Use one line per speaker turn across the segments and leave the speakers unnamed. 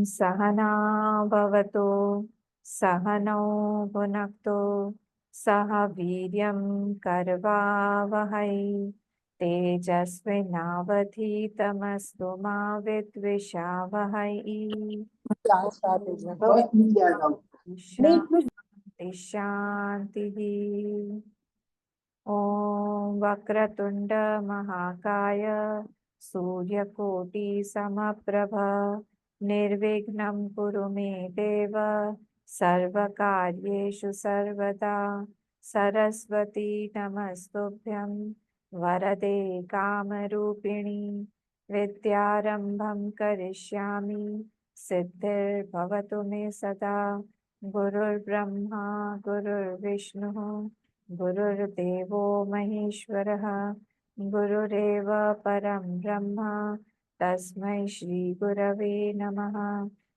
सहना भवतु सहनौ भुनक्तु सह वीर्यं करवावहै तेजस्विनावधीतमस्तु मा विद्विषावहै। शान्ति शान्तिः। ॐ वक्रतुण्ड महाकाय सूर्यकोटि समप्रभ निर्विघ्नं कुरु मे देव सर्वकार्येषु सर्वदा। सरस्वती नमस्तुभ्यं वरदे कामरूपिणी विद्यारम्भं करिष्यामि सिद्धिर्भवतु मे सदा। गुरुर्ब्रह्मा गुरुर्विष्णुः गुरुर्देवो महेश्वरः गुरुरेव परं ब्रह्म तस्मै श्री गुरवे नमः।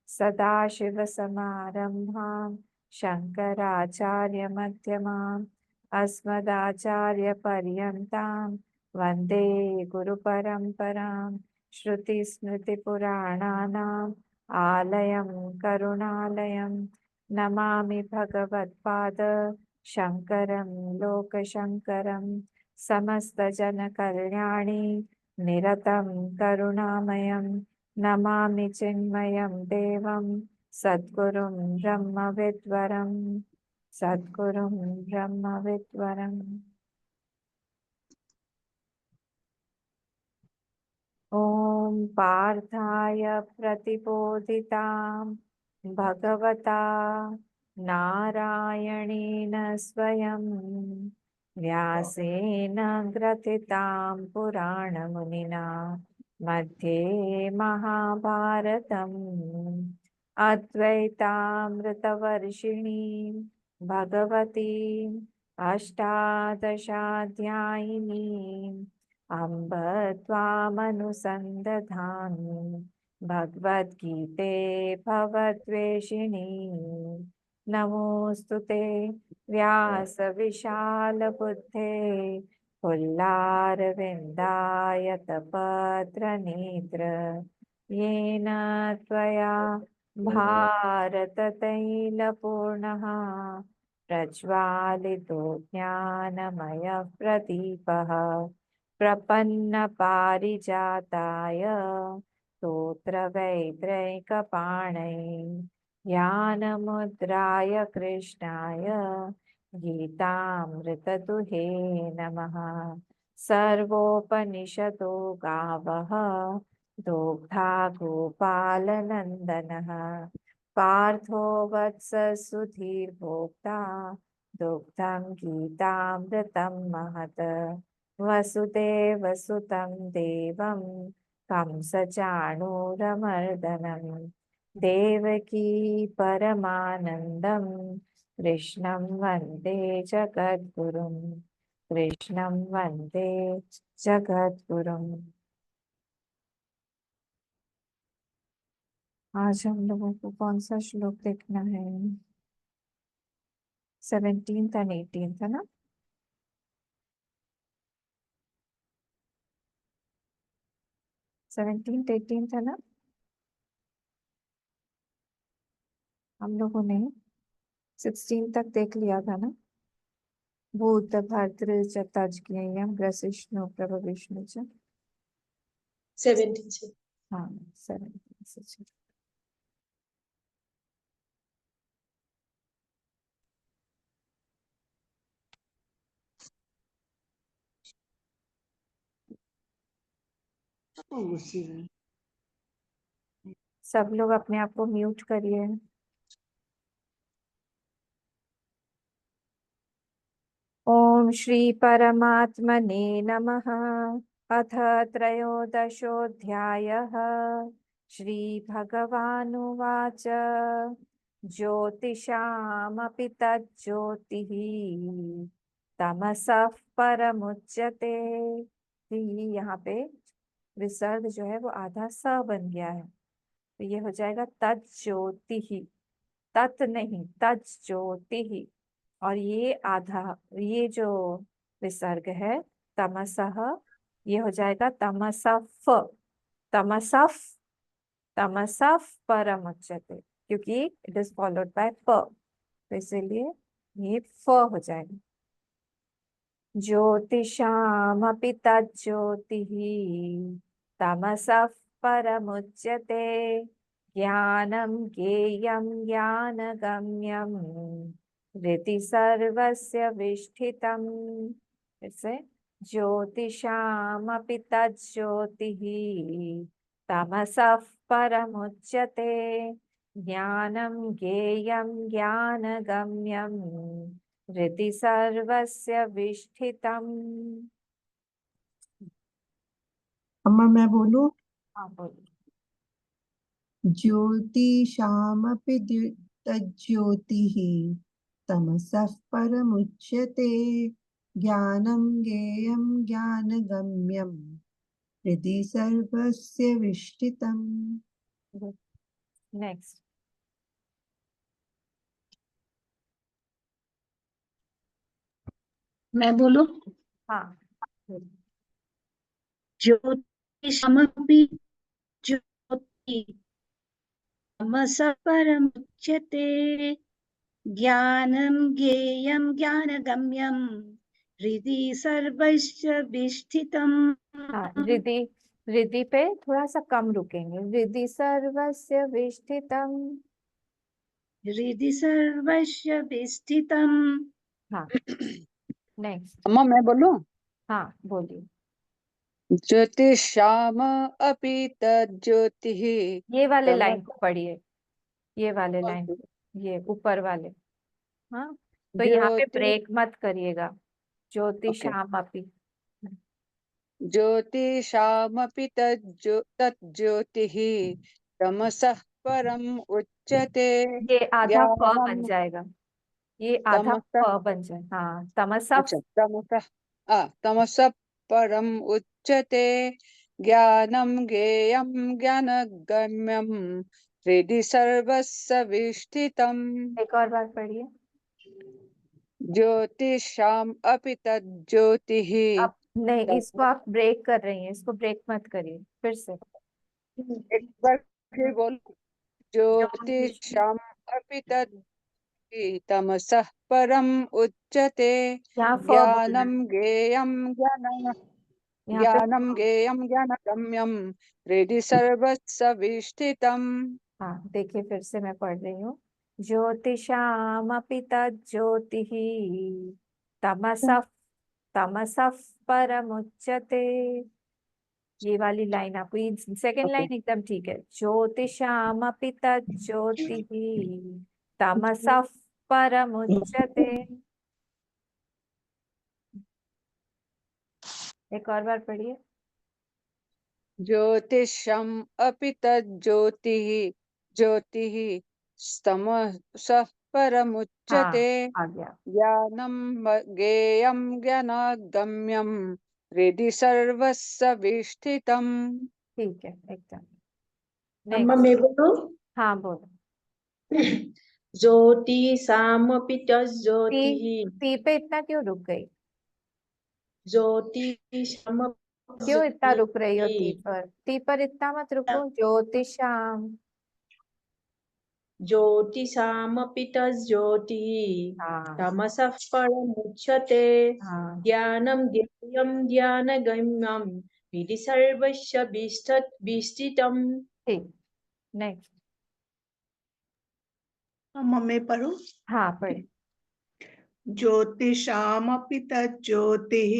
सदाशिवसमारम्भां शङ्कराचार्यमध्यमाम् अस्मदाचार्यपर्यन्तां वन्दे गुरुपरम्परां। श्रुतिस्मृतिपुराणानाम् आलयं करुणालयं नमामि भगवत्पाद शङ्करं लोकशङ्करं। समस्तजनकल्याणे निरतं करुणामयं नमामि चिन्मयं देवं सद्गुरुं ब्रह्मविद्वरं सद्गुरुं ब्रह्मविद्वरम्। ॐ पार्थाय प्रतिबोधितां भगवता नारायणेन स्वयं व्यासेन ग्रथितां पुराणमुनिना मध्ये महाभारतम् अद्वैतामृतवर्षिणीं भगवतीम् अष्टादशाध्यायिनीम् अम्ब त्वामनुसन्दधामि भगवद्गीते भवद्वेषिणी। नमोऽस्तु ते व्यासविशालबुद्धे पुल्लारविन्दायतपत्रनेत्र येन त्वया भारततैलपूर्णः प्रज्वालितो ज्ञानमयः प्रदीपः प्रपन्नपारिजाताय स्तोत्रवैद्रैकपाणये ज्ञानमुद्राय कृष्णाय गीतामृतदुहे नमः। सर्वोपनिषदो गावः दोग्धा गोपालनन्दनः पार्थो वत्ससुधीर्भोक्ता दुग्धं गीतामृतं महत्। वसुदेवसुतं देवं कंसचाणूरमर्दनं देवकी परमानन्दं कृष्णं वन्दे जगद्गुरुं कृष्णं वन्दे जगद्गुरुम्। आज हम लोगों को कौन सा श्लोक देखना है? 17th and 18th है ना? 17th 18th है ना? हम लोगों ने 16 तक देख लिया था ना? भूत भद्र च तज्ज्ञेयं ग्रसिष्णु प्रभ विष्णु च।
17 से।
हाँ 17 से। सब लोग अपने आप को म्यूट करिए। ओम श्री परमात्मने नमः। अथ त्रयोदशोऽध्यायः। श्री भगवानुवाच ज्योतिषामपि तज्ज्योतिः तमसः परमुच्यते। यहाँ पे विसर्ग जो है वो आधा स बन गया है, तो ये हो जाएगा तज्ज्योतिः। तत् नहीं, तज्ज्योतिः। और ये आधा, ये जो विसर्ग है तमसः, ये हो जाएगा तमसफ। तमसफ तमसः परमुच्यते, क्योंकि इट इज फॉलोड बाय प, तो इसीलिए ये फ हो जाएगा। ज्योतिषामपि तज्ज्योतिः तमसः परमुच्यते, ज्ञानं ज्ञेयं ज्ञानगम्यं हृदि सर्वस्य विष्ठितम्। फिर से, ज्योतिषामपि तज्ज्योतिः तमसः परमुच्यते, ज्ञानं ज्ञेयं ज्ञानगम्यं हृदि सर्वस्य विष्ठितम्।
अम्मा मैं बोलूं?
हाँ बोलिए।
ज्योतिषामपि तज्ज्योतिः तमसः परमुच्यते, ज्ञानं ज्ञेयं ज्ञानगम्यं हृदि सर्वस्य विष्ठितम्।
नेक्स्ट।
मैं बोलूं?
हाँ
ज्योतिषमपि ज्योति तमसः परमुच्यते, ज्ञानं ज्ञेयं ज्ञानगम्यं हृदि सर्वस्य विष्ठितम्।
हाँ, हृदि, हृदि पे थोड़ा सा कम रुकेंगे, हृदि सर्वस्य विष्ठितम्।
हृदि सर्वस्य विष्ठितम्।
हाँ नेक्स्ट।
अम्मा मैं बोलूं?
हाँ बोलिए।
ज्योतिषाम अपि तज्ज्योतिः
ये वाले
तम
लाइन को पढ़िए, ये वाले लाइन, ये ऊपर वाले। हाँ, तो यहाँ पे
ज्योति
ब्रेक मत करिएगा।
ओके,
ज्योतिषामपि,
ज्योतिषामपि तज्ज्योतिः तमसः परम उच्यते,
ये आधा फ बन
ज्ञानम
जाएगा, ये आधा
तमसः
फ बन जाए। हाँ, तमसा।
अच्छा तमसः परम उच्यते, ज्ञानं ज्ञेयं ज्ञानगम्यं हृदि सर्वस्य विष्ठितम्।
एक और बार पढ़िए।
ज्योतिषाम अपि तज्ज्योतिः
आप नहीं, इसको
तम
आप ब्रेक कर रही हैं, इसको ब्रेक मत करिए, फिर से।
एक बार फिर बोल।
ज्योतिष,
ज्योतिषाम अपि तज्ज्योतिः तमसः परम उच्यते,
यहाँ फ बोलना है,
ज्ञानं ज्ञेयं
यहाँ पे
ज्ञानं
फ।
ज्ञेयं ज्ञानगम्यं हृदि सर्वस्य विष्ठितम्।
हाँ देखिए, फिर से मैं पढ़ रही हूँ। ज्योतिषामपि तज्ज्योतिः तमसः, तमसः परमुच्यते। ये वाली लाइन आपको, ये सेकंड
ओके,
लाइन एकदम ठीक है। ज्योतिषामपि तज्ज्योतिः तमसः परमुच्यते। एक और बार पढ़िए।
ज्योतिषम् अपि तज्ज्योतिः ज्योतिः तमसः परमुच्यते,
हाँ आ गया।
ज्ञानं ज्ञेयं ज्ञानगम्यं हृदि सर्वस्य विष्ठितम्।
ठीक है एकदम।
अम्मा
नेक्स्ट।
मैं बोलूं?
हाँ बोलो।
ज्योतिषामपि
ती,
तज्ज्योतिः
ती पे इतना क्यों रुक गई?
ज्योतिषामपि
क्यों इतना रुक रही हो ती
ज्योतिः
पर? ती पर इतना मत रुको। ज्योतिषाम,
ज्योतिषामपि तज्ज्योतिः
हाँ
तमसः परमुच्यते,
हाँ
ज्ञानं ज्ञेयं ज्ञानगम्यं हृदि सर्वस्य विष्ठितम्।
ठीक। नेक्स्ट।
अम्मा मैं पढ़ूं?
हाँ पढ़े।
ज्योतिषामपि तज्ज्योतिः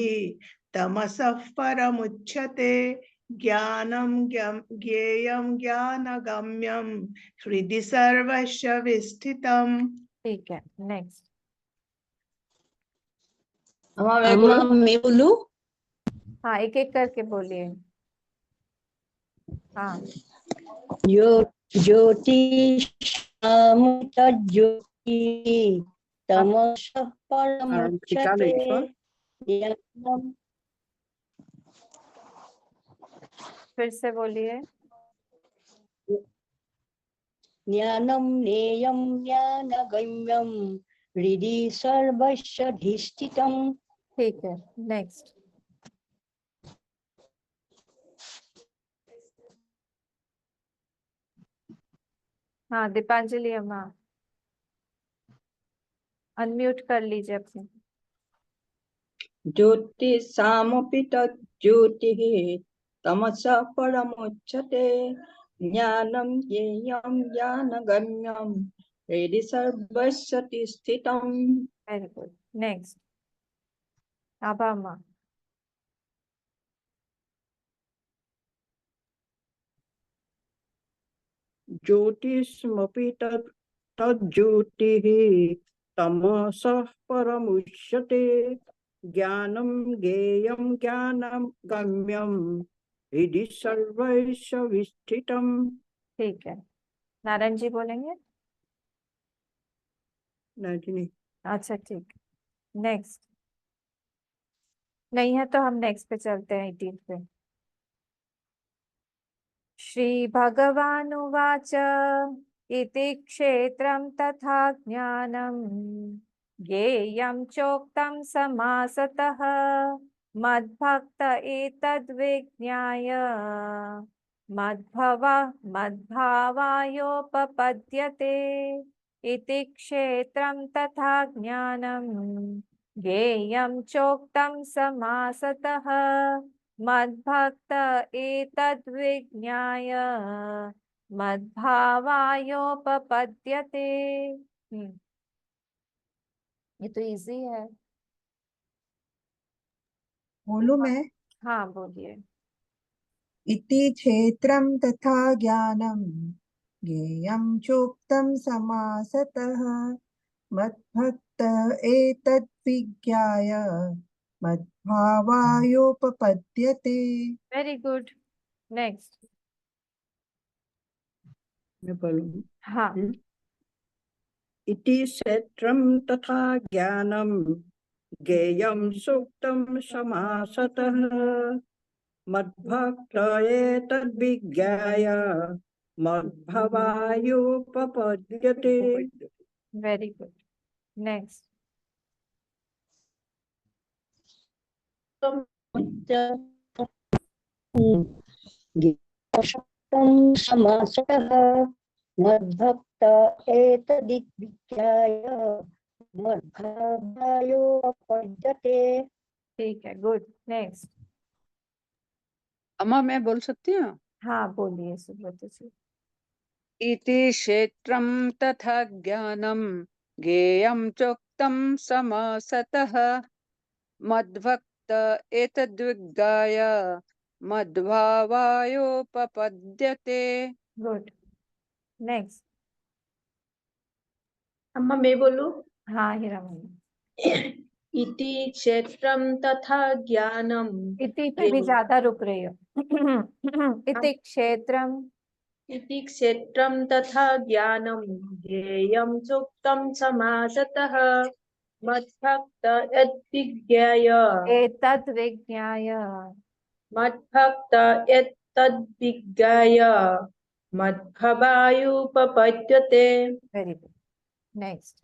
तमसः परमुच्यते, ज्ञानं ज्ञेयं ज्ञानगम्यं हृदि सर्वस्य विष्ठितम्।
ठीक है नेक्स्ट।
अम्मा मैं बोलूं?
हाँ एक एक करके बोलिए। हाँ
ज्योतिषामपि तज्ज्योतिः
अब
तमसः परमुच्यते, ज्ञानं
फिर से बोलिए।
ज्ञानं ज्ञेयं ज्ञानगम्यं हृदि सर्वस्य विष्ठितम्।
ठीक है नेक्स्ट। हाँ दीपांजलि अम्मा, अनम्यूट कर लीजिए अपने।
ज्योतिषामपि तज्ज्योतिः तमसः परमुच्यते ज्ञानं ज्ञेयं ज्ञानगम्यं हृदि सर्वस्य स्थितम्।
Very good. नेक्स्ट आभा अम्मा।
ज्योतिषमपि तज्ज्योतिः तमसः परमुच्यते ज्ञानं ज्ञेयं ज्ञानं गम्यं हृदि सर्वस्य विस्थितम्।
ठीक है, नारायण जी बोलेंगे।
नहीं,
अच्छा ठीक, नेक्स्ट नहीं है तो हम नेक्स्ट पे चलते हैं 18 पे। श्री भगवानुवाच इति क्षेत्रं तथा ज्ञानं ज्ञेयं चोक्तं समासतः मद्भक्त एतद्विज्ञाय मद्भावायोपपद्यते। इति क्षेत्रं तथा ज्ञानं ज्ञेयं चोक्तं समासतः मद्भक्त एतद्विज्ञाय मद्भावायोपपद्यते। ये तो इजी है।
बोलूं मैं?
हाँ बोलिए।
इति क्षेत्रं तथा ज्ञानं ज्ञेयं चोक्तं समासतः मद्भक्त एतद्विज्ञाय मद्भावायोपपद्यते।
Very good. नेक्स्ट।
मैं बोलूं?
हाँ
इति क्षेत्रं तथा ज्ञानं ज्ञेयं सूक्तं समासतः मद्भक्त एतद्विज्ञाय मद्भवायोपपद्यते।
Very good. नेक्स्ट।
ज्ञानं समासतः मद्भक्त एतद्विज्ञाय मद्भावायोपपद्यते।
ठीक है, गुड। नेक्स्ट।
अम्मा मैं बोल सकती हूँ?
हाँ बोलिए सुब्रत जी।
इति क्षेत्रं तथा ज्ञानं ज्ञेयं चोक्तं समासतः मद्भक्त एतद्विज्ञाय मद्भावायोपपद्यते।
गुड। नेक्स्ट।
अम्मा मैं बोलूं?
हाँ हीरामणि।
इति क्षेत्रं तथा ज्ञानं
इति पे भी ज्यादा रुक रही हो। इति क्षेत्रम।
इति क्षेत्रं तथा ज्ञानं ज्ञेयं चोक्तं समासतः मद्भक्त यद्विज्ञाय
एतद् विज्ञाय
मद्भक्त यत्तद्विज्ञाय मद्भवायुपपद्यते।
Very good. नेक्स्ट।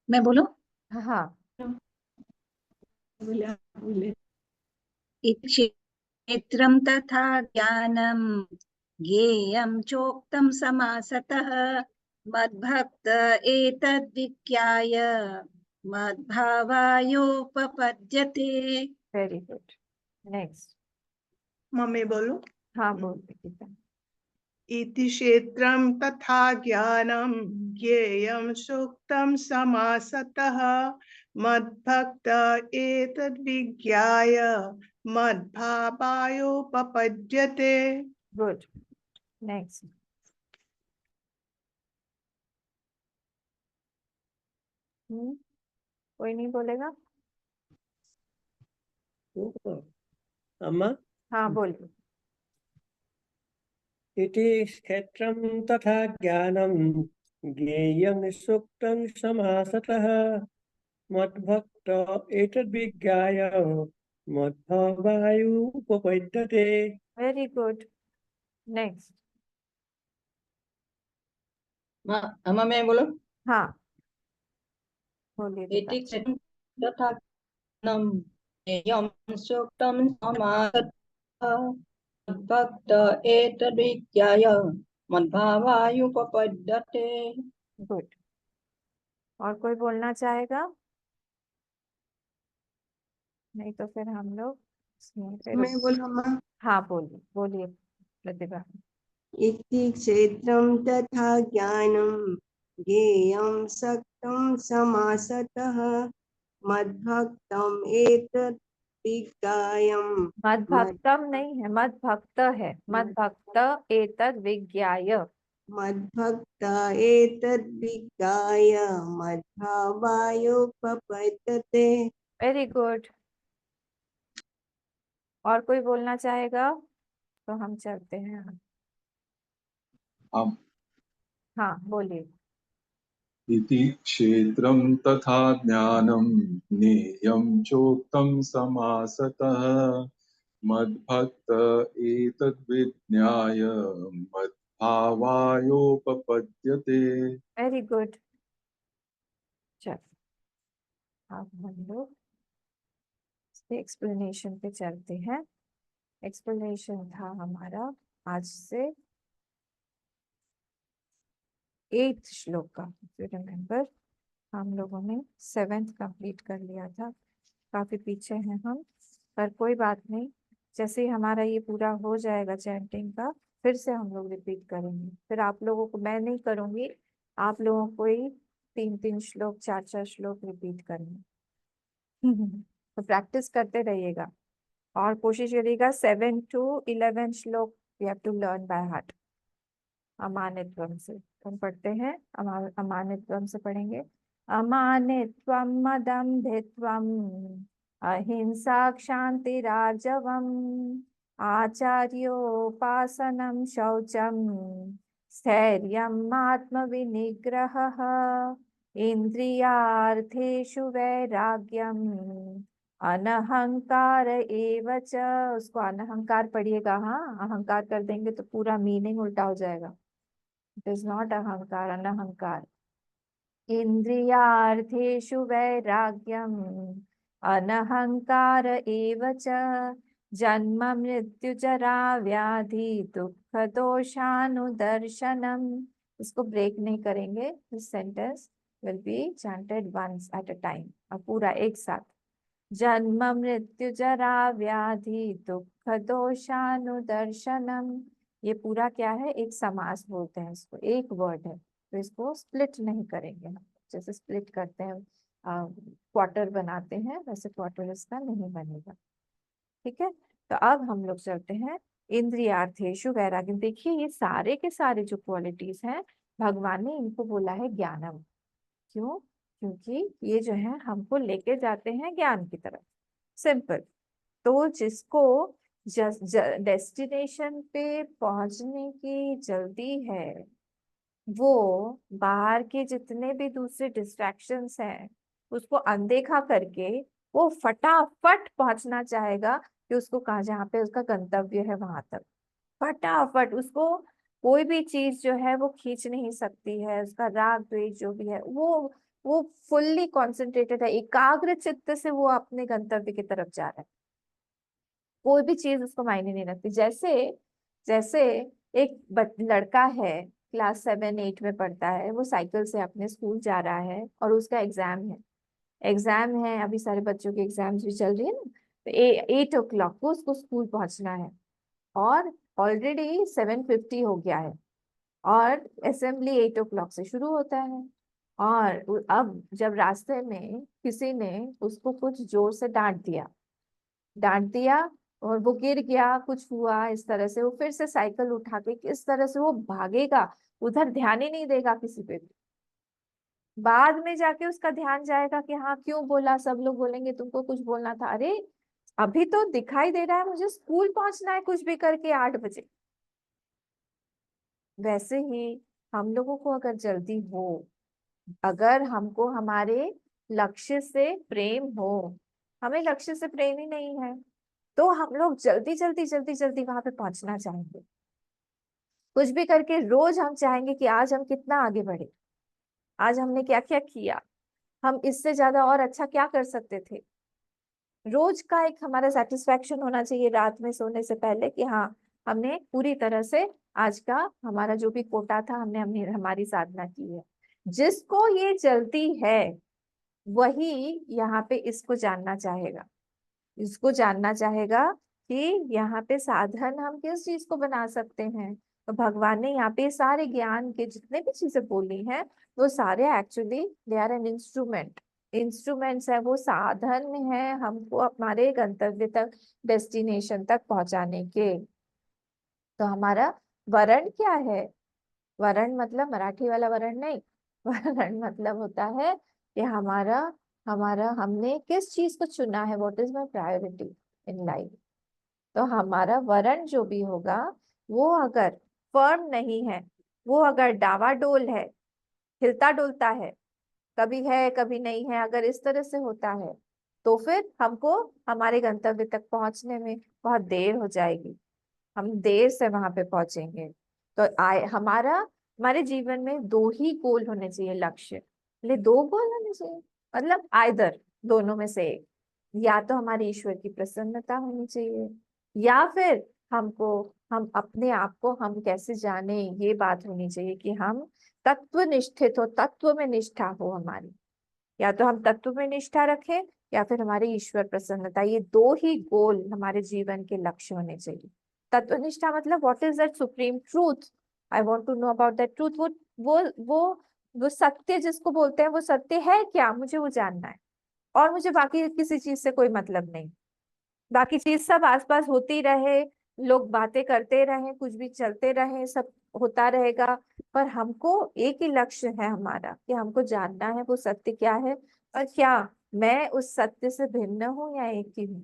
मैं बोलूं?
हाँ
इति क्षेत्रं तथा ज्ञानं ज्ञेयं चोक्तं समासतः मद्भक्त एतद्विज्ञाय मद्भावायोपपद्यते।
Very good. नेक्स्ट।
मम्मी बोलूं?
हाँ बोलिए गीता।
इति क्षेत्रं तथा ज्ञानं ज्ञेयं सूक्तं समासतः मद्भक्त एतद्विज्ञाय मद्भावायोपपद्यते।
गुड। नेक्स्ट। कोई नहीं बोलेगा?
अम्मा
हाँ बोलिए।
इति क्षेत्रं तथा ज्ञानं ज्ञेयं सूक्तं समासतः मद्भक्त एतद्विज्ञाय मद्भावायोपपद्यते।
Very good. नेक्स्ट।
अम्मा मैं बोलूं?
हाँ बोलिए
इति
दीपा।
क्षेत्रं तथा ज्ञानं ज्ञेयं सूक्तं समासतः मद्भक्त एतद्विज्ञाय मद्भावायुपपद्यते।
गुड। और कोई बोलना चाहेगा? नहीं तो फिर हम लोग इसमें फिर
मैं बोलूँ माँ?
हाँ बोलिए बोलिए प्रतिभा।
इति क्षेत्रं तथा ज्ञानं ज्ञेयं सक्तं समासतः मद्भक्तम् एतत् विज्ञायं
मद
मद्
भक्तम नहीं है, मद भक्त है। मद भक्त एतद विज्ञाय।
मद्भक्त एतद् विज्ञाय मद्भावायोपपद्यते।
Very good. और कोई बोलना चाहेगा तो हम चलते हैं।
आम्
हाँ बोलिए।
इति क्षेत्रं तथा ज्ञानं ज्ञेयं चोक्तं समासतः मद्भक्त एतद्विज्ञाय मद्भावायोपपद्यते।
Very good. चल अब हम लोग एक्सप्लेनेशन पे चलते हैं। एक्सप्लेनेशन था हमारा आज से 8th श्लोक का। रिमेम्बर हम लोगों ने 7th कंप्लीट कर लिया था। काफी पीछे हैं हम, पर कोई बात नहीं। जैसे ही हमारा ये पूरा हो जाएगा चैंटिंग का, फिर से हम लोग रिपीट करेंगे। फिर आप लोगों को मैं नहीं करूंगी, आप लोगों को ही 3-3 श्लोक 4-4 श्लोक रिपीट करने। तो प्रैक्टिस करते रहिएगा और कोशिश करिएगा 7 to 11 shloka you have to learn by heart. अमानित्वम से हम पढ़ते हैं। अमानित्वम से पढ़ेंगे। अमानित्वम मदम्भित्वम अहिंसा क्षान्तिरार्जवम् आचार्योपासनं शौचम् स्थैर्यम् आत्मविनिग्रहः इंद्रियार्थेषु वैराग्यम् अनहंकार एव च। उसको अनहंकार पढ़िएगा। हाँ अहंकार कर देंगे तो पूरा मीनिंग उल्टा हो जाएगा। इट इज नॉट अहंकार, अनहंकार। इंद्रियार्थेषु वैराग्यम् अनहंकार एव च जन्म मृत्यु जरा व्याधि दुख दोषानुदर्शनम्। इसको ब्रेक नहीं करेंगे। This sentence will be chanted once at a time, और पूरा एक साथ। जन्म मृत्यु जरा व्याधि दुख दोषानुदर्शनम। ये पूरा क्या है? एक समास बोलते हैं इसको, एक वर्ड है, तो इसको स्प्लिट नहीं करेंगे हम। जैसे स्प्लिट करते हैं, क्वार्टर बनाते हैं, वैसे क्वार्टर इसका नहीं बनेगा। ठीक है, तो अब हम लोग चलते हैं इंद्रियार्थेषु वैराग्य। देखिए ये सारे के सारे जो क्वालिटीज हैं, भगवान ने इनको बोला है ज्ञानम। क्यों? क्योंकि ये जो है हमको लेके जाते हैं ज्ञान की तरफ। सिंपल। तो जिसको डेस्टिनेशन पे पहुंचने की जल्दी है, वो बाहर के जितने भी दूसरे डिस्ट्रैक्शंस हैं उसको अनदेखा करके वो फटाफट पहुंचना चाहेगा कि उसको कहाँ, जहाँ पे उसका गंतव्य है वहां तक फटाफट। उसको कोई भी चीज जो है वो खींच नहीं सकती है। उसका राग द्वेष जो भी है वो फुल्ली कॉन्सेंट्रेटेड है, एकाग्र चित्त से वो अपने गंतव्य की तरफ जा रहा है। कोई भी चीज उसको मायने नहीं रखती। जैसे जैसे एक लड़का है, क्लास 7-8 में पढ़ता है, वो साइकिल से अपने स्कूल जा रहा है और उसका एग्जाम है। एग्जाम है, अभी सारे बच्चों के एग्जाम्स भी चल रही है ना, तो 8 o'clock को उसको स्कूल पहुंचना है और ऑलरेडी 7:50 हो गया है और असेंबली 8 o'clock से शुरू होता है। और अब जब रास्ते में किसी ने उसको कुछ जोर से डांट दिया और वो गिर गया, कुछ हुआ, इस तरह से वो फिर से साइकिल उठा के किस तरह से वो भागेगा, उधर ध्यान ही नहीं देगा किसी पे भी। बाद में जाके उसका ध्यान जाएगा कि हाँ क्यों बोला, सब लोग बोलेंगे तुमको कुछ बोलना था। अरे अभी तो दिखाई दे रहा है मुझे स्कूल पहुंचना है कुछ भी करके 8 बजे। वैसे ही हम लोगों को अगर जल्दी हो, अगर हमको हमारे लक्ष्य से प्रेम हो, हमें लक्ष्य से प्रेम ही नहीं है, तो हम लोग जल्दी जल्दी जल्दी जल्दी वहां पे पहुंचना चाहेंगे। कुछ भी करके रोज हम चाहेंगे कि आज हम कितना आगे बढ़े, आज हमने क्या क्या किया, हम इससे ज्यादा और अच्छा क्या कर सकते थे। रोज का एक हमारा सेटिस्फेक्शन होना चाहिए रात में सोने से पहले कि हाँ हमने पूरी तरह से आज का हमारा जो भी कोटा था हमने हमारी साधना की है। जिसको ये जल्दी है वही यहाँ पे इसको जानना चाहेगा, इसको जानना चाहेगा कि यहाँ पे साधन हम किस चीज को बना सकते हैं। तो भगवान ने यहाँ पे सारे ज्ञान के जितने भी चीजें बोली हैं वो सारे actually they are an instrument, instruments है, वो साधन है हमको हमारे गंतव्य तक, डेस्टिनेशन तक पहुंचाने के। तो हमारा वरण क्या है? वरण मतलब मराठी वाला वरण नहीं, वरण मतलब होता है कि हमारा हमारा हमने किस चीज को चुना है, what is my priority in life. तो हमारा वरण जो भी होगा वो अगर फर्म नहीं है, वो अगर डावाडोल है, हिलता डुलता है कभी नहीं है, अगर इस तरह से होता है तो फिर हमको हमारे गंतव्य तक पहुंचने में बहुत देर हो जाएगी, हम देर से वहां पे पहुंचेंगे। तो हमारे जीवन में दो ही गोल होने चाहिए, लक्ष्य। ले दो गोल होने चाहिए मतलब आइदर दोनों में से एक, या तो हमारी ईश्वर की प्रसन्नता होनी चाहिए, या फिर हम अपने आप को हम कैसे जाने ये बात होनी चाहिए कि हम तत्व निष्ठित हो, तत्व में निष्ठा हो हमारी। या तो हम तत्व में निष्ठा रखें या फिर हमारी ईश्वर प्रसन्नता, ये दो ही गोल हमारे जीवन के लक्ष्य होने चाहिए। तत्वनिष्ठा मतलब what is that supreme truth, I want to know about that truth. वो वो वो सत्य जिसको बोलते हैं वो सत्य है क्या, मुझे वो जानना है, और मुझे बाकी किसी चीज से कोई मतलब नहीं। बाकी चीज सब आसपास होती रहे, लोग बातें करते रहे, कुछ भी चलते रहे, सब होता रहेगा, पर हमको एक ही लक्ष्य है हमारा कि हमको जानना है वो सत्य क्या है, और क्या मैं उस सत्य से भिन्न हूँ या एक ही हूँ,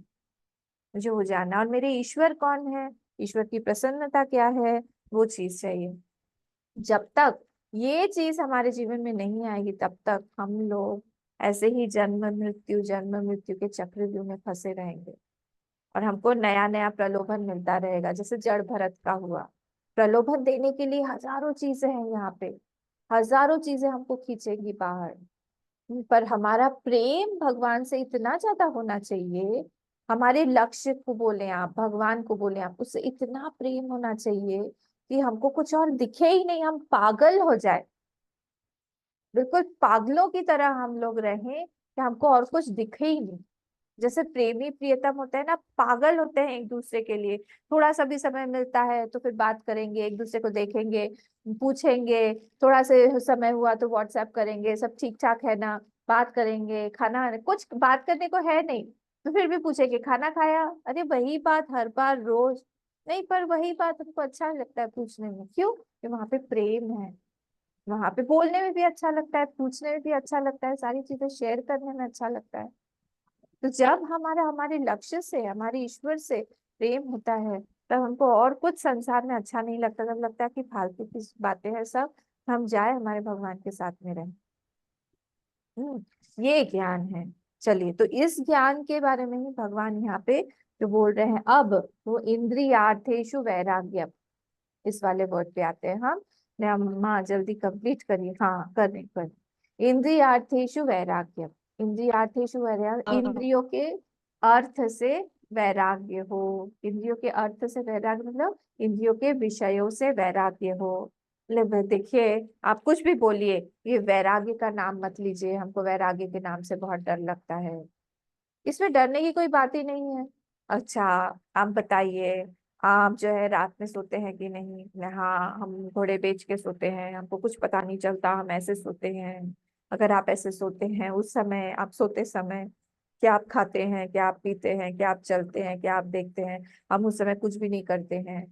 मुझे वो जानना। और मेरे ईश्वर कौन है, ईश्वर की प्रसन्नता क्या है, वो चीज चाहिए। जब तक ये चीज हमारे जीवन में नहीं आएगी तब तक हम लोग ऐसे ही जन्म मृत्यु के चक्रव्यूह में फंसे रहेंगे, और हमको नया नया प्रलोभन मिलता रहेगा, जैसे जड़ भरत का हुआ। प्रलोभन देने के लिए हजारों चीजें हैं यहाँ पे, हजारों चीजें हमको खींचेंगी बाहर, पर हमारा प्रेम भगवान से इतना ज्यादा होना चाहिए, हमारे लक्ष्य को बोले आप, भगवान को बोले आप, उससे इतना प्रेम होना चाहिए कि हमको कुछ और दिखे ही नहीं, हम पागल हो जाए, बिल्कुल पागलों की तरह हम लोग रहें कि हमको और कुछ दिखे ही नहीं। जैसे प्रेमी प्रियतम होते हैं ना, पागल होते हैं एक दूसरे के लिए, थोड़ा सा भी समय मिलता है तो फिर बात करेंगे, एक दूसरे को देखेंगे, पूछेंगे, थोड़ा से समय हुआ तो व्हाट्सएप करेंगे, सब ठीक ठाक है ना, बात करेंगे, खाना, कुछ बात करने को है नहीं तो फिर भी पूछेंगे खाना खाया, अरे वही बात हर बार रोज नहीं, पर वही बात हमको अच्छा लगता है पूछने में, क्यों? कि वहां पे प्रेम है, वहां पे बोलने में भी अच्छा लगता है, पूछने में भी अच्छा लगता है, सारी चीजें शेयर करने में अच्छा लगता है। तो जब हमारे लक्ष्य से, हमारे ईश्वर से प्रेम होता है तब हमको और कुछ संसार में अच्छा नहीं लगता, तब लगता है कि फालतू की बातें हैं सब, हम जाए हमारे भगवान के साथ में रहें। ये ज्ञान है। चलिए, तो इस ज्ञान के बारे में ही भगवान यहाँ पे जो बोल रहे हैं, अब वो इंद्रियार्थेषु वैराग्य, इस वाले वर्ड पे आते हैं हम। माँ जल्दी कंप्लीट करिए, हाँ कर रही। इंद्रियार्थेषु वैराग्य, इंद्रियार्थेषु वैराग्य, इंद्रियों के अर्थ से वैराग्य हो, इंद्रियों के अर्थ से वैराग्य मतलब इंद्रियों के विषयों से वैराग्य हो। देखिए, आप कुछ भी बोलिए, ये वैराग्य का नाम मत लीजिए, हमको वैराग्य के नाम से बहुत डर लगता है, इसमें डरने की कोई बात ही नहीं है। अच्छा, आप बताइए, आप जो है रात में सोते हैं कि नहीं? हाँ, हम घोड़े बेच के सोते हैं, हमको कुछ पता नहीं चलता, हम ऐसे सोते हैं। अगर आप ऐसे सोते हैं, उस समय आप सोते समय क्या आप खाते हैं, क्या आप पीते हैं, क्या आप चलते हैं, क्या आप देखते हैं? हम उस समय कुछ भी नहीं करते हैं,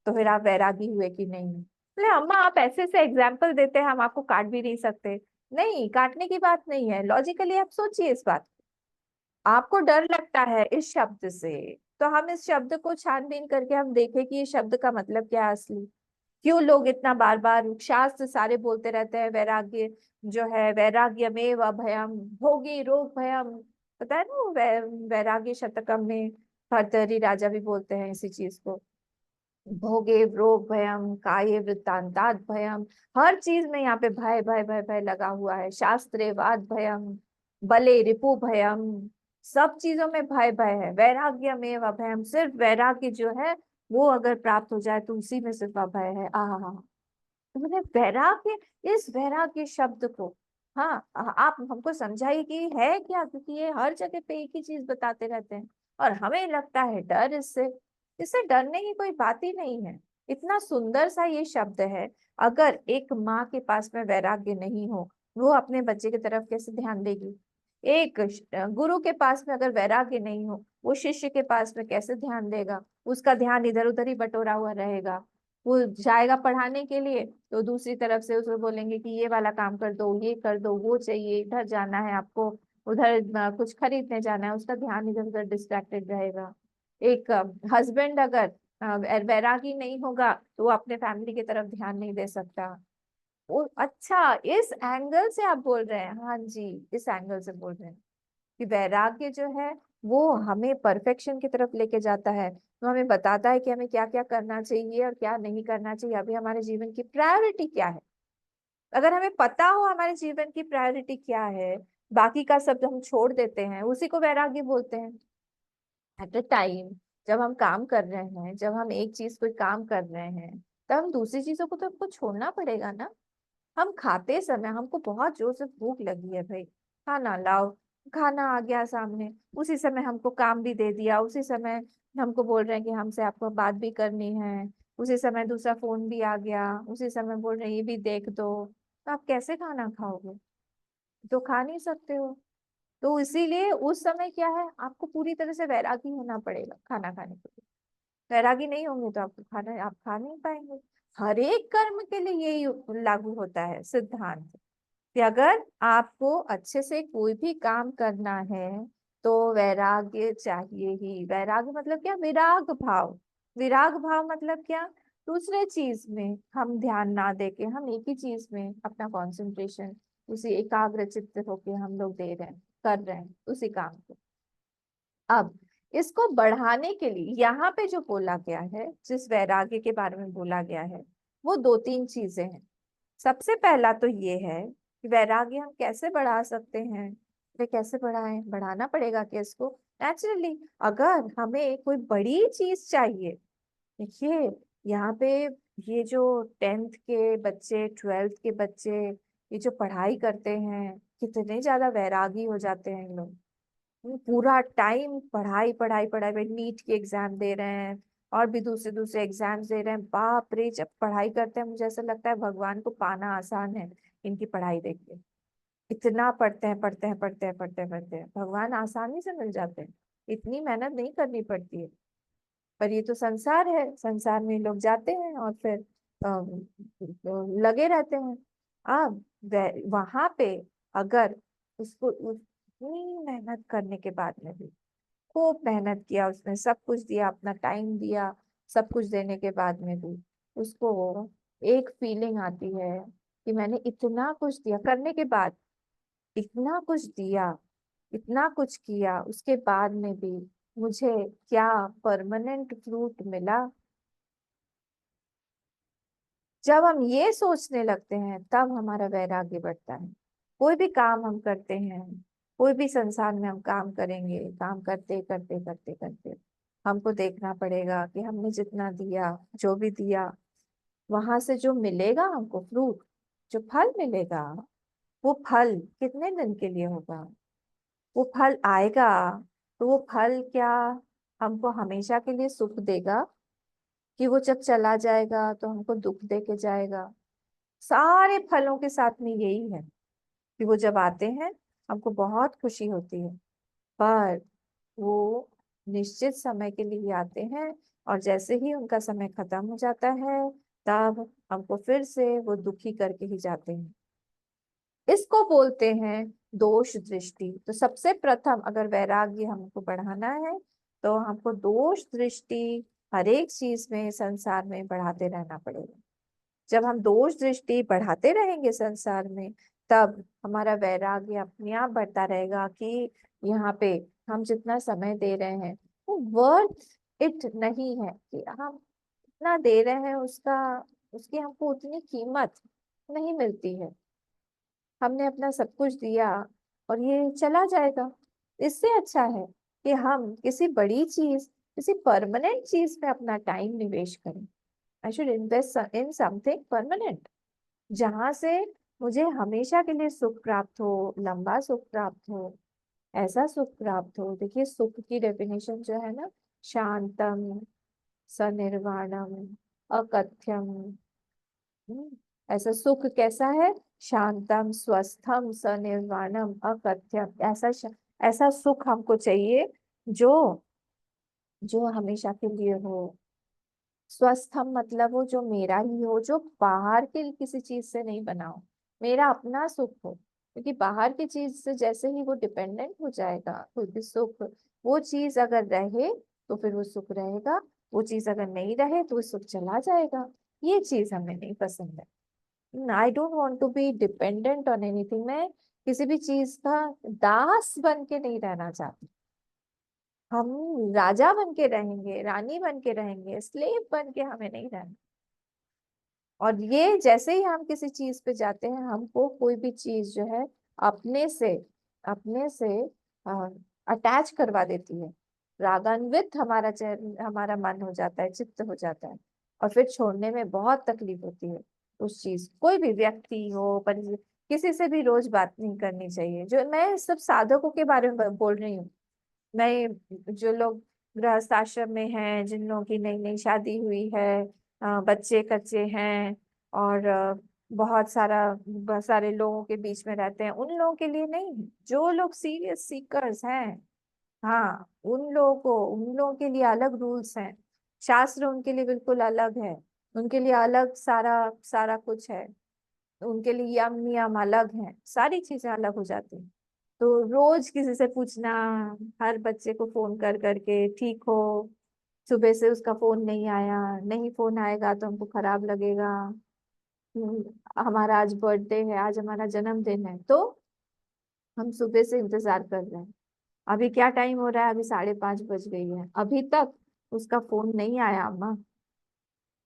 तो फिर आप वैरागी हुए कि नहीं? बोले अम्मा आप ऐसे से एग्जाम्पल देते हैं, हम आपको काट भी नहीं सकते। नहीं, काटने की बात नहीं है, लॉजिकली आप सोचिए इस बात। आपको डर लगता है इस शब्द से, तो हम इस शब्द को छानबीन करके हम देखें कि ये शब्द का मतलब क्या है असली। क्यों लोग इतना बार बार शास्त्र सारे बोलते रहते हैं वैराग्य जो है, वैराग्यमेव अभयम भोगी रोग भयम, पता है ना वो वैराग्य शतकम में भर्तृहरि राजा भी बोलते हैं इसी चीज को, भोगे रोग भयम काये वृत्तांतात भयम, हर चीज में यहाँ पे भय भय भय भय लगा हुआ है। शास्त्रे वाद भयम बले रिपु भयम, सब चीजों में भय भय है। वैराग्य में अभयम, सिर्फ वैराग्य जो है वो अगर प्राप्त हो जाए तो उसी में सिर्फ अभय है। आहा, तो मैंने वैराग्य, इस वैराग्य शब्द को, हाँ आप हमको समझाइए कि है क्या, क्योंकि ये हर जगह पे एक ही चीज बताते रहते हैं और हमें लगता है डर इससे। इससे डरने की कोई बात ही नहीं है। इतना सुंदर सा ये शब्द है। अगर एक माँ के पास में वैराग्य नहीं हो, वो अपने बच्चे की तरफ कैसे ध्यान देगी? एक गुरु के पास में अगर वैराग्य नहीं हो, वो शिष्य के पास में कैसे ध्यान देगा? उसका ध्यान इधर उधर ही बटोरा हुआ रहेगा। वो जाएगा पढ़ाने के लिए तो दूसरी तरफ से उसको बोलेंगे कि ये वाला काम कर दो, ये कर दो, वो चाहिए, इधर जाना है आपको, उधर कुछ खरीदने जाना है, उसका ध्यान इधर उधर डिस्ट्रैक्टेड रहेगा। एक हस्बैंड अगर वैरागी नहीं होगा तो वो अपने फैमिली की तरफ ध्यान नहीं दे सकता। वो अच्छा, इस एंगल से आप बोल रहे हैं? हाँ जी, इस एंगल से बोल रहे हैं कि वैराग्य जो है वो हमें परफेक्शन की तरफ लेके जाता है। तो हमें बताता है कि हमें क्या क्या करना चाहिए और क्या नहीं करना चाहिए, अभी हमारे जीवन की प्रायोरिटी क्या है। अगर हमें पता हो हमारे जीवन की प्रायोरिटी क्या है, बाकी का सब हम छोड़ देते हैं, उसी को वैराग्य बोलते हैं। एट अ टाइम जब हम काम कर रहे हैं, जब हम एक चीज कोई काम कर रहे हैं, तब हम दूसरी चीजों को तो हमको छोड़ना पड़ेगा ना। हम खाते समय हमको बहुत जोर से भूख लगी है भाई, खाना लाओ, खाना आ गया सामने, उसी समय हमको काम भी दे दिया, उसी समय हमको बोल रहे हैं कि हमसे आपको बात भी करनी है, उसी समय दूसरा फोन भी आ गया, उसी समय बोल रहे हैं ये भी देख दो, तो आप कैसे खाना खाओगे? तो खा नहीं सकते हो। तो इसीलिए उस समय क्या है, आपको पूरी तरह से वैरागी होना पड़ेगा खाना खाने के लिए। वैरागी नहीं होंगे तो आपको खाना, आप खा नहीं पाएंगे। हर एक कर्म के लिए यही लागू होता है सिद्धांत कि अगर आपको अच्छे से कोई भी काम करना है तो वैराग्य चाहिए ही। वैराग्य मतलब क्या? विराग भाव। विराग भाव मतलब क्या? दूसरे चीज में हम ध्यान ना देके हम एक ही चीज में अपना कंसंट्रेशन, उसी एकाग्र चित्त होके हम लोग दे रहे हैं, कर रहे हैं उसी काम को। अब इसको बढ़ाने के लिए यहाँ पे जो बोला गया है, जिस वैराग्य के बारे में बोला गया है, वो दो तीन चीजें हैं। सबसे पहला तो ये है कि वैराग्य हम कैसे बढ़ा सकते हैं। वे कैसे बढ़ाएं? बढ़ाना पड़ेगा कि इसको नेचुरली, अगर हमें कोई बड़ी चीज चाहिए, देखिए यहाँ पे ये जो 10th के बच्चे, 12th के बच्चे, ये जो पढ़ाई करते हैं, कितने ज्यादा वैरागी हो जाते हैं इन लोग। वो पूरा टाइम पढ़ाई पढ़ाई पढ़ाई पे, नीट के एग्जाम दे रहे हैं और भी दूसरे दूसरे एग्जाम्स दे रहे हैं। बाप रे, जब पढ़ाई करते हैं मुझे ऐसा लगता है भगवान को पाना आसान है इनकी पढ़ाई देख के। इतना पढ़ते हैं पढ़ते हैं पढ़ते हैं पढ़ते हैं पढ़ते हैं, भगवान आसानी से मिल जाते हैं, इतनी मेहनत नहीं करनी पड़ती है। पर ये तो संसार है, संसार में लोग जाते हैं और फिर लगे रहते हैं। अब वहां पे अगर उसको उतनी मेहनत करने के बाद में भी, खूब मेहनत किया, उसने सब कुछ दिया, अपना टाइम दिया, सब कुछ देने के बाद में भी उसको एक फीलिंग आती है कि मैंने इतना कुछ दिया, करने के बाद इतना कुछ दिया, इतना कुछ किया, उसके बाद में भी मुझे क्या परमानेंट फ्रूट मिला? जब हम ये सोचने लगते हैं तब हमारा वैराग्य बढ़ता है। कोई भी काम हम करते हैं, कोई भी संसार में हम काम करेंगे, काम करते करते करते करते हमको देखना पड़ेगा कि हमने जितना दिया, जो भी दिया, वहां से जो मिलेगा हमको फ्रूट, जो फल मिलेगा, वो फल कितने दिन के लिए होगा? वो फल आएगा तो वो फल क्या हमको हमेशा के लिए सुख देगा, कि वो जब चला जाएगा तो हमको दुख दे के जाएगा? सारे फलों के साथ में यही है कि वो जब आते हैं हमको बहुत खुशी होती है, पर वो निश्चित समय के लिए आते हैं और जैसे ही उनका समय खत्म हो जाता है तब हमको फिर से वो दुखी करके ही जाते हैं। इसको बोलते हैं दोष दृष्टि। तो सबसे प्रथम अगर वैराग्य हमको बढ़ाना है तो हमको दोष दृष्टि हर एक चीज में, संसार में बढ़ाते रहना पड़ेगा। जब हम दोष दृष्टि बढ़ाते रहेंगे संसार में, तब हमारा वैराग्य अपने आप बढ़ता रहेगा कि यहाँ पे हम जितना समय दे रहे हैं वो वर्थ इट नहीं है, कि हम इतना दे रहे हैं उसका, उसकी हमको उतनी कीमत नहीं मिलती है। हमने अपना सब कुछ दिया और ये चला जाएगा। इससे अच्छा है कि हम किसी बड़ी चीज किसी परमानेंट चीज में अपना टाइम निवेश करें। I should invest in something permanent, जहां से मुझे हमेशा के लिए सुख प्राप्त हो, लंबा सुख प्राप्त हो, ऐसा सुख प्राप्त हो। देखिए सुख की डेफिनेशन जो है ना, शांतम सनिर्वाणम अकथ्यम। ऐसा सुख कैसा है? शांतम स्वस्थम सनिर्वाणम अकथ्यम। ऐसा सुख हमको चाहिए जो जो हमेशा के लिए हो। स्वस्थम मतलब वो जो मेरा ही हो, जो बाहर के किसी चीज से नहीं बना हो, मेरा अपना सुख हो। क्योंकि बाहर की चीज से जैसे ही वो डिपेंडेंट हो जाएगा, कोई भी सुख, वो चीज अगर रहे तो फिर वो सुख रहेगा, वो चीज अगर नहीं रहे तो वो सुख चला जाएगा। ये चीज हमें नहीं पसंद है। I don't want to be dependent on anything. मैं किसी भी चीज का दास बन के नहीं रहना चाहती। हम राजा बन के रहेंगे, रानी बन के रहेंगे, स्लेव बन के हमें नहीं रहना। और ये जैसे ही हम किसी चीज पे जाते हैं, हमको कोई भी चीज जो है अपने से अटैच करवा देती है। रागान्वित हमारा मन हो जाता है, चित्त हो जाता है, और फिर छोड़ने में बहुत तकलीफ होती है उस चीज। कोई भी व्यक्ति हो, पर किसी से भी रोज बात नहीं करनी चाहिए। जो मैं सब साधकों के बारे में बोल रही हूँ, मैं जो लोग गृहस्थ आश्रम में हैं, जिन लोगों की नई नई शादी हुई है, बच्चे कच्चे हैं, और बहुत सारे लोगों के बीच में रहते हैं, उन लोगों के लिए नहीं। जो लोग सीरियस सीकर्स हैं, हाँ, उन लोगों के लिए अलग रूल्स हैं। शास्त्र उनके लिए बिल्कुल अलग है। उनके लिए अलग सारा सारा कुछ है। उनके लिए यम नियम अलग हैं, सारी चीजें अलग हो जाती हैं। तो रोज किसी से पूछना, हर बच्चे को फोन कर करके, ठीक हो, सुबह से उसका फोन नहीं आया, नहीं फोन आएगा तो हमको खराब लगेगा। हमारा आज बर्थडे है, आज हमारा जन्मदिन है, तो हम सुबह से इंतजार कर रहे हैं। अभी क्या टाइम हो रहा है? अभी 5:30 बज गई है, अभी तक उसका फोन नहीं आया। अम्मा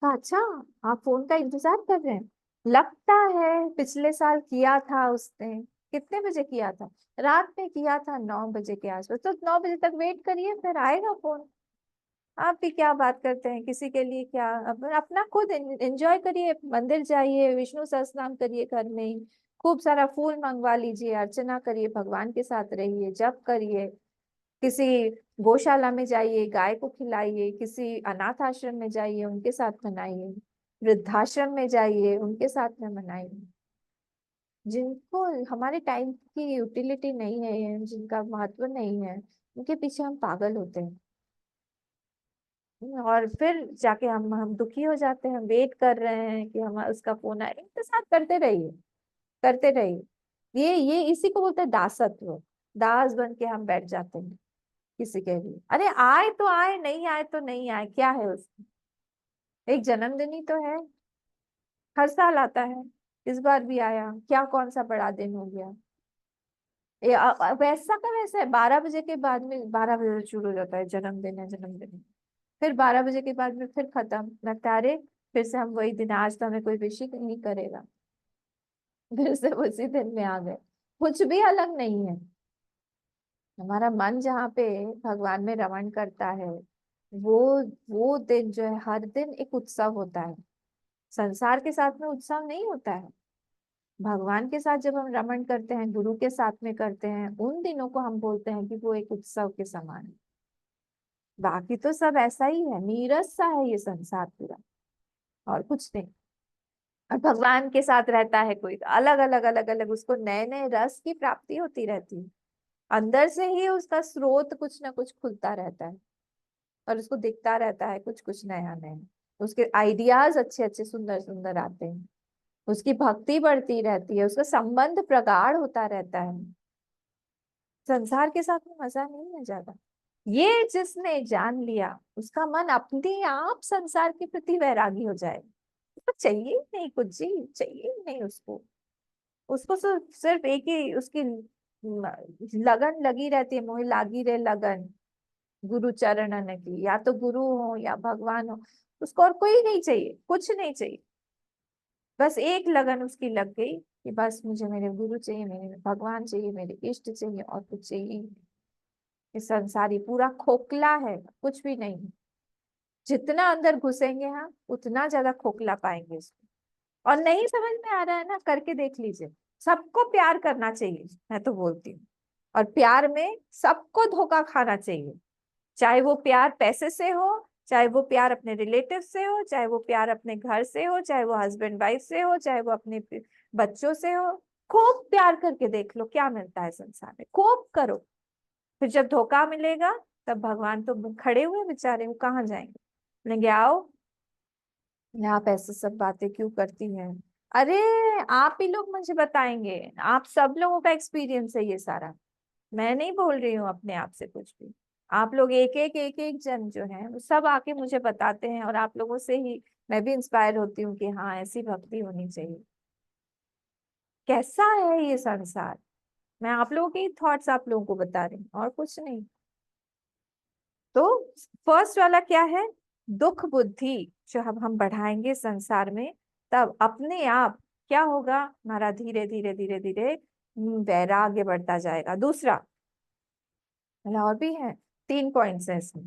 कहा, अच्छा, आप फोन का इंतजार कर रहे हैं? लगता है पिछले साल किया था उसने। कितने बजे किया था? रात में किया था, 9 बजे के आसपास। तो 9 बजे तक वेट करिए, फिर आएगा फोन। आप भी क्या बात करते हैं, किसी के लिए क्या? अपना खुद एंजॉय करिए, मंदिर जाइए, विष्णु सहस्त्रनाम करिए घर में ही, खूब सारा फूल मंगवा लीजिए, अर्चना करिए, भगवान के साथ रहिए, जप करिए, किसी गौशाला में जाइए, गाय को खिलाइए, किसी अनाथ आश्रम में जाइए, उनके साथ मनाइए, वृद्धाश्रम में जाइए, उनके साथ में मनाइए। जिनको हमारे टाइम की यूटिलिटी नहीं है, जिनका महत्व नहीं है, उनके पीछे हम पागल होते हैं। और फिर जाके हम दुखी हो जाते हैं, वेट कर रहे हैं कि हम उसका फोन आए। इंतजार करते रहिए, करते रहिए। ये इसी को बोलते हैं दासत्व। दास बन के हम बैठ जाते हैं किसी के लिए। अरे आए तो आए, नहीं आए तो नहीं आए, क्या है उसमें? एक जन्मदिन ही तो है, हर साल आता है, इस बार भी आया, क्या कौन सा बड़ा दिन हो गया? वैसा का वैसा है। 12 बजे के बाद में, 12 बजे से शुरू हो जाता है, जन्मदिन है, जन्मदिन है। फिर 12 बजे के बाद में फिर खत्म। लगता है अरे फिर से हम वही दिन, आज तो हमें कोई विश ही नहीं करेगा। फिर से उसी दिन में आ गए। कुछ भी अलग नहीं है। हमारा मन जहाँ पे भगवान में रमण करता है, वो वो दिन जो है, हर दिन एक उत्सव होता है। संसार के साथ में उत्सव नहीं होता है। भगवान के साथ जब हम रमण करते हैं, गुरु के साथ में करते हैं, उन दिनों को हम बोलते हैं कि वो एक उत्सव के समान है। बाकी तो सब ऐसा ही है, नीरस सा है ये संसार पूरा, और कुछ नहीं। और भगवान के साथ रहता है कोई, तो अलग अलग अलग अलग उसको नए नए रस की प्राप्ति होती रहती है। अंदर से ही उसका स्रोत कुछ ना कुछ खुलता रहता है, और उसको दिखता रहता है कुछ कुछ नया नया। उसके आइडियाज अच्छे अच्छे सुंदर सुंदर आते हैं, उसकी भक्ति बढ़ती रहती है, उसका संबंध प्रगाढ़ होता रहता है। संसार के साथ में मजा नहीं है ज्यादा। ये जिसने जान लिया, उसका मन अपने आप संसार के प्रति वैरागी हो जाए। उसको चाहिए ही नहीं, कुछ जी चाहिए ही नहीं उसको। उसको सिर्फ एक ही उसकी लगन लगी रहती है, मोह लागी रहे लगन गुरु चरणन की। या तो गुरु हो या भगवान हो, उसको और कोई नहीं चाहिए, कुछ नहीं चाहिए। बस एक लगन उसकी लग गई कि बस मुझे मेरे गुरु चाहिए, मेरे भगवान चाहिए, मेरे इष्ट चाहिए, और कुछ चाहिए ही नहीं। ये संसारी पूरा खोखला है, कुछ भी नहीं है। जितना अंदर घुसेंगे हम उतना ज्यादा खोखला पाएंगे इसको। और नहीं समझ में आ रहा है ना, करके देख लीजिए। सबको प्यार करना चाहिए, मैं तो बोलती हूँ। और प्यार में सबको धोखा खाना चाहिए, चाहे वो प्यार पैसे से हो, चाहे वो प्यार अपने रिलेटिव से हो, चाहे वो प्यार अपने घर से हो, चाहे वो हस्बैंड वाइफ से हो, चाहे वो अपने बच्चों से हो। खूब प्यार करके देख लो क्या मिलता है संसार में, खूब करो। फिर जब धोखा मिलेगा तब भगवान तो खड़े हुए बेचारे, वो कहाँ जाएंगे? बोलेंगे आओ, आप ऐसे सब बातें क्यों करती हैं? अरे आप ही लोग मुझे बताएंगे, आप सब लोगों का एक्सपीरियंस है ये सारा, मैं नहीं बोल रही हूँ अपने आप से कुछ भी। आप लोग एक एक जन जो है वो सब आके मुझे बताते हैं, और आप लोगों से ही मैं भी इंस्पायर होती हूँ कि हाँ ऐसी भक्ति होनी चाहिए। कैसा है ये संसार, मैं आप लोगों के थॉट्स आप लोगों को बता रही हूँ और कुछ नहीं। तो फर्स्ट वाला क्या है? दुख बुद्धि जो हम बढ़ाएंगे संसार में, तब अपने आप क्या होगा? हमारा धीरे धीरे धीरे धीरे वैराग्य बढ़ता जाएगा। दूसरा, मतलब और भी है, 3 पॉइंट्स है इसमें।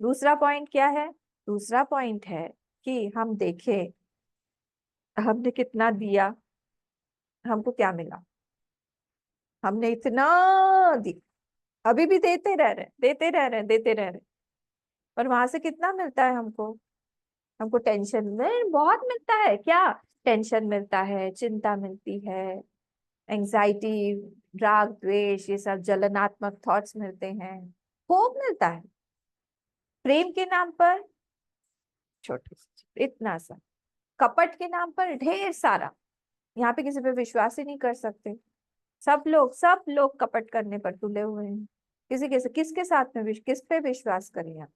दूसरा पॉइंट क्या है? दूसरा पॉइंट है कि हम देखें हमने कितना दिया, हमको क्या मिला। हमने इतना दिया, अभी भी देते रह रहे, देते रह रहे, देते रह रहे, पर वहां से कितना मिलता है हमको? हमको टेंशन में बहुत मिलता है। क्या? टेंशन मिलता है, चिंता मिलती है, एंजाइटी, राग द्वेष, ये सब जलनात्मक थॉट्स मिलते हैं, खूब मिलता है। प्रेम के नाम पर छोटे से इतना सा, कपट के नाम पर ढेर सारा। यहाँ पे किसी पे विश्वास ही नहीं कर सकते। सब लोग कपट करने पर तुले हुए हैं। किसके साथ में किस पे विश्वास करें आप?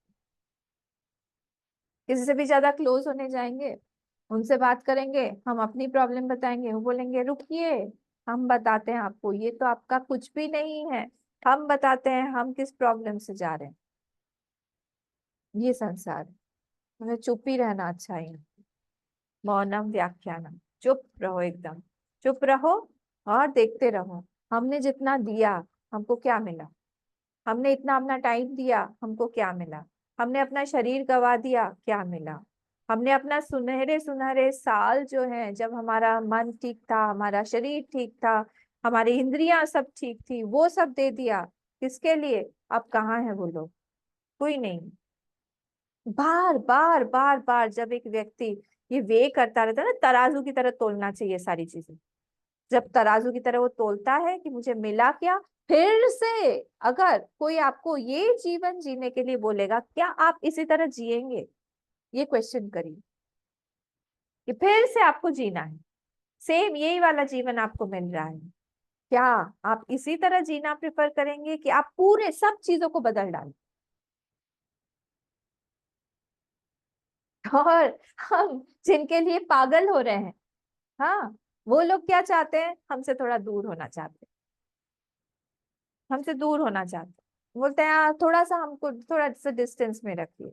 किसी से भी ज्यादा क्लोज होने जाएंगे, उनसे बात करेंगे, हम अपनी प्रॉब्लम बताएंगे, वो बोलेंगे रुकिए हम बताते हैं आपको, ये तो आपका कुछ भी नहीं है, हम बताते हैं हम किस प्रॉब्लम से जा रहे हैं। ये संसार है, हमें चुप ही रहना अच्छा है। मौनम व्याख्यानम, चुप रहो, एकदम चुप रहो और देखते रहो। हमने जितना दिया हमको क्या मिला? हमने इतना अपना टाइम दिया, हमको क्या मिला? हमने अपना शरीर गवा दिया, क्या मिला? हमने अपना सुनहरे सुनहरे साल जो है, जब हमारा मन ठीक था, हमारा शरीर ठीक था, हमारी इंद्रियां सब ठीक थी, वो सब दे दिया। किसके लिए? अब कहाँ है वो लोग? कोई नहीं। बार बार बार बार जब एक व्यक्ति ये वे करता रहता है ना, तराजू की तरह तोलना चाहिए सारी चीजें। जब तराजू की तरह वो तोलता है कि मुझे मिला क्या, फिर से अगर कोई आपको ये जीवन जीने के लिए बोलेगा, क्या आप इसी तरह जिएंगे? ये क्वेश्चन करिए कि फिर से आपको जीना है, सेम यही वाला जीवन आपको मिल रहा है, क्या आप इसी तरह जीना प्रेफर करेंगे कि आप पूरे सब चीजों को बदल डालें? और हम जिनके लिए पागल हो रहे हैं, हाँ, वो लोग क्या चाहते हैं? हमसे थोड़ा दूर होना चाहते हैं, हमसे दूर होना चाहते हैं। बोलते हैं "हाँ, थोड़ा सा हमको थोड़ा सा डिस्टेंस में रखिए,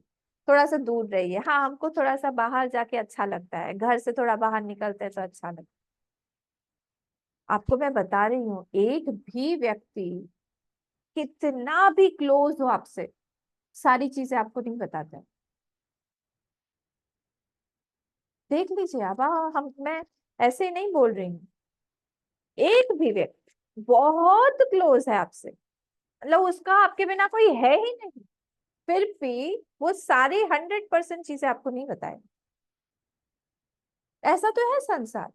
थोड़ा सा दूर रहिए, हाँ हमको थोड़ा सा बाहर जाके अच्छा लगता है, घर से थोड़ा बाहर निकलते हैं तो अच्छा लगता है"। आपको मैं बता रही हूँ, एक भी व्यक्ति कितना भी क्लोज हो आपसे, सारी चीजें आपको नहीं बताता है। देख लीजिए आप, मैं ऐसे नहीं बोल रही हूँ। एक भी व्यक्ति बहुत क्लोज है आपसे, मतलब उसका आपके बिना कोई है ही नहीं, फिर भी वो सारी 100% चीजें आपको नहीं बताए। ऐसा तो है संसार।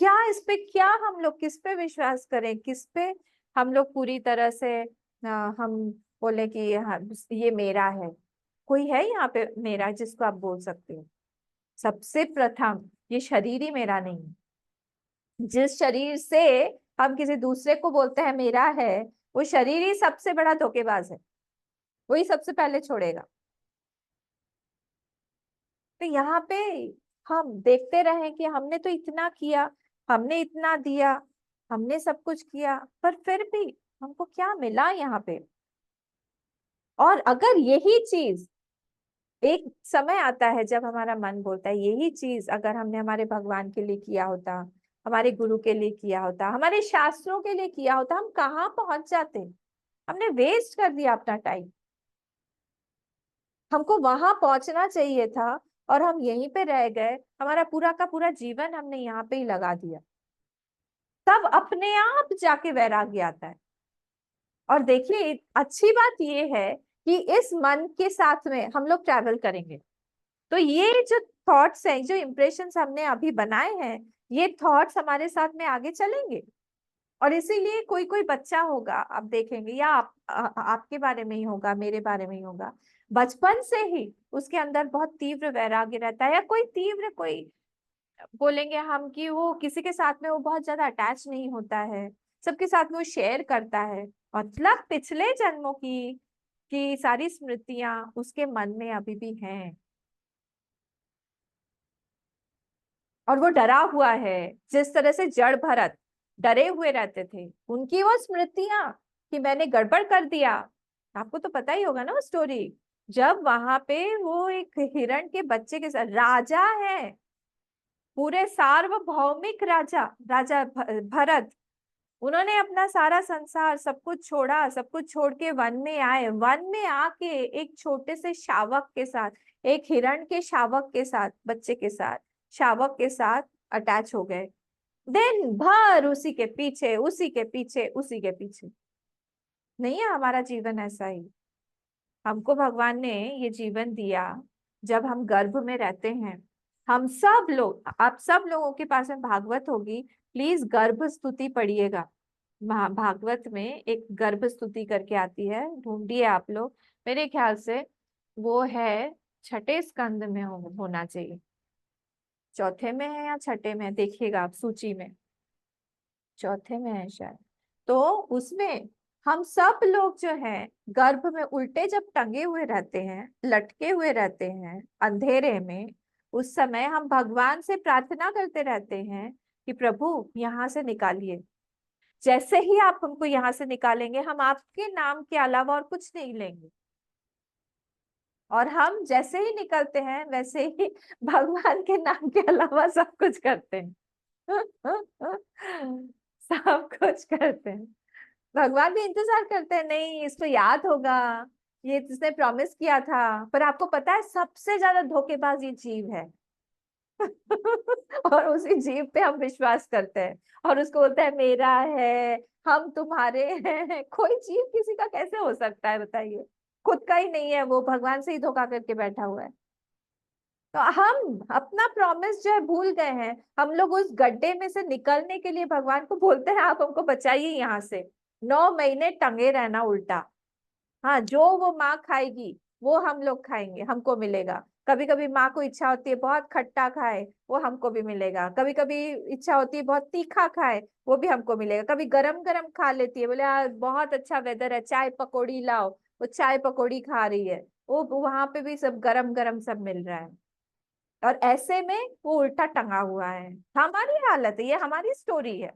क्या इस पे, क्या हम लोग किस पे विश्वास करें, किस पे हम लोग पूरी तरह से हम बोले कि हाँ, ये मेरा है? कोई है यहाँ पे मेरा जिसको आप बोल सकते हो? सबसे प्रथम ये शरीर ही मेरा नहीं है। जिस शरीर से हम किसी दूसरे को बोलते हैं मेरा है, वो शरीर ही सबसे बड़ा धोखेबाज है, वही सबसे पहले छोड़ेगा। तो यहाँ पे हम देखते रहे कि हमने तो इतना किया, हमने इतना दिया, हमने सब कुछ किया, पर फिर भी हमको क्या मिला यहाँ पे? और अगर यही चीज, एक समय आता है जब हमारा मन बोलता है यही चीज अगर हमने हमारे भगवान के लिए किया होता, हमारे गुरु के लिए किया होता, हमारे शास्त्रों के लिए किया होता, हम कहाँ पहुंच जाते। हमने वेस्ट कर दिया अपना टाइम। हमको वहां पहुंचना चाहिए था और हम यहीं पे रह गए। हमारा पूरा का पूरा जीवन हमने यहाँ पे ही लगा दिया। तब अपने आप जाके वैराग्य आता है। और देखिए, अच्छी बात ये है कि इस मन के साथ में हम लोग ट्रैवल करेंगे। तो ये जो थॉट्स हैं, जो इंप्रेशंस हमने अभी बनाए हैं, ये थॉट्स हमारे साथ में आगे चलेंगे। और इसीलिए कोई कोई बच्चा होगा, आप देखेंगे, या आपके बारे में ही होगा, मेरे बारे में ही होगा, बचपन से ही उसके अंदर बहुत तीव्र वैराग्य रहता है, या कोई बोलेंगे हम कि वो किसी के साथ में वो बहुत ज्यादा अटैच नहीं होता है, सबके साथ में वो शेयर करता है। मतलब पिछले जन्मों की सारी स्मृतियां उसके मन में अभी भी हैं, और वो डरा हुआ है। जिस तरह से जड़ भरत डरे हुए रहते थे, उनकी वो स्मृतियां कि मैंने गड़बड़ कर दिया। आपको तो पता ही होगा ना वो स्टोरी, जब वहां पे वो एक हिरण के बच्चे के साथ, राजा है, पूरे सार्वभौमिक राजा, राजा भरत, उन्होंने अपना सारा संसार सब कुछ छोड़ा, सब कुछ छोड़ के वन में आए। वन में आके एक छोटे से शावक के साथ, एक हिरण के शावक के साथ, बच्चे के साथ, शावक के साथ अटैच हो गए। दिन भर उसी के पीछे, उसी के पीछे, उसी के पीछे। नहीं है हमारा जीवन ऐसा ही? हमको भगवान ने ये जीवन दिया जब हम गर्भ में रहते हैं। हम सब लोग, आप सब लोगों के पास में भागवत होगी, प्लीज गर्भ स्तुति पढ़िएगा। भागवत में एक गर्भ स्तुति करके आती है, ढूंढिए आप लोग। मेरे ख्याल से वो है छठे स्कंद में होना चाहिए, चौथे में है या छठे में, देखिएगा आप सूची में, चौथे में है शायद। तो उसमें हम सब लोग जो है गर्भ में उल्टे जब टंगे हुए रहते हैं, लटके हुए रहते हैं अंधेरे में, उस समय हम भगवान से प्रार्थना करते रहते हैं कि प्रभु यहाँ से निकालिए। जैसे ही आप हमको यहाँ से निकालेंगे, हम आपके नाम के अलावा और कुछ नहीं लेंगे। और हम जैसे ही निकलते हैं वैसे ही भगवान के नाम के अलावा सब कुछ करते हैं। सब कुछ करते हैं। भगवान भी इंतजार करते हैं, नहीं इसको याद होगा, ये इसने प्रॉमिस किया था। पर आपको पता है सबसे ज्यादा धोखेबाज ये जीव है। और उसी जीव पे हम विश्वास करते हैं और उसको बोलते हैं मेरा है, हम तुम्हारे हैं। कोई जीव किसी का कैसे हो सकता है बताइए? खुद का ही नहीं है, वो भगवान से ही धोखा करके बैठा हुआ है। तो हम अपना प्रॉमिस जो है भूल गए हैं। हम लोग उस गड्ढे में से निकलने के लिए भगवान को बोलते हैं आप हमको बचाइए यहाँ से। 9 महीने टंगे रहना उल्टा। हाँ, जो वो माँ खाएगी वो हम लोग खाएंगे, हमको मिलेगा। कभी कभी माँ को इच्छा होती है बहुत खट्टा खाए, वो हमको भी मिलेगा। कभी कभी इच्छा होती है बहुत तीखा खाए, वो भी हमको मिलेगा। कभी गरम गरम खा लेती है, बोले आज बहुत अच्छा वेदर है, चाय पकौड़ी लाओ, वो चाय पकौड़ी खा रही है, वो वहां पे भी सब गरम गरम सब मिल रहा है। और ऐसे में वो उल्टा टंगा हुआ है। हमारी हालत है, ये हमारी स्टोरी है,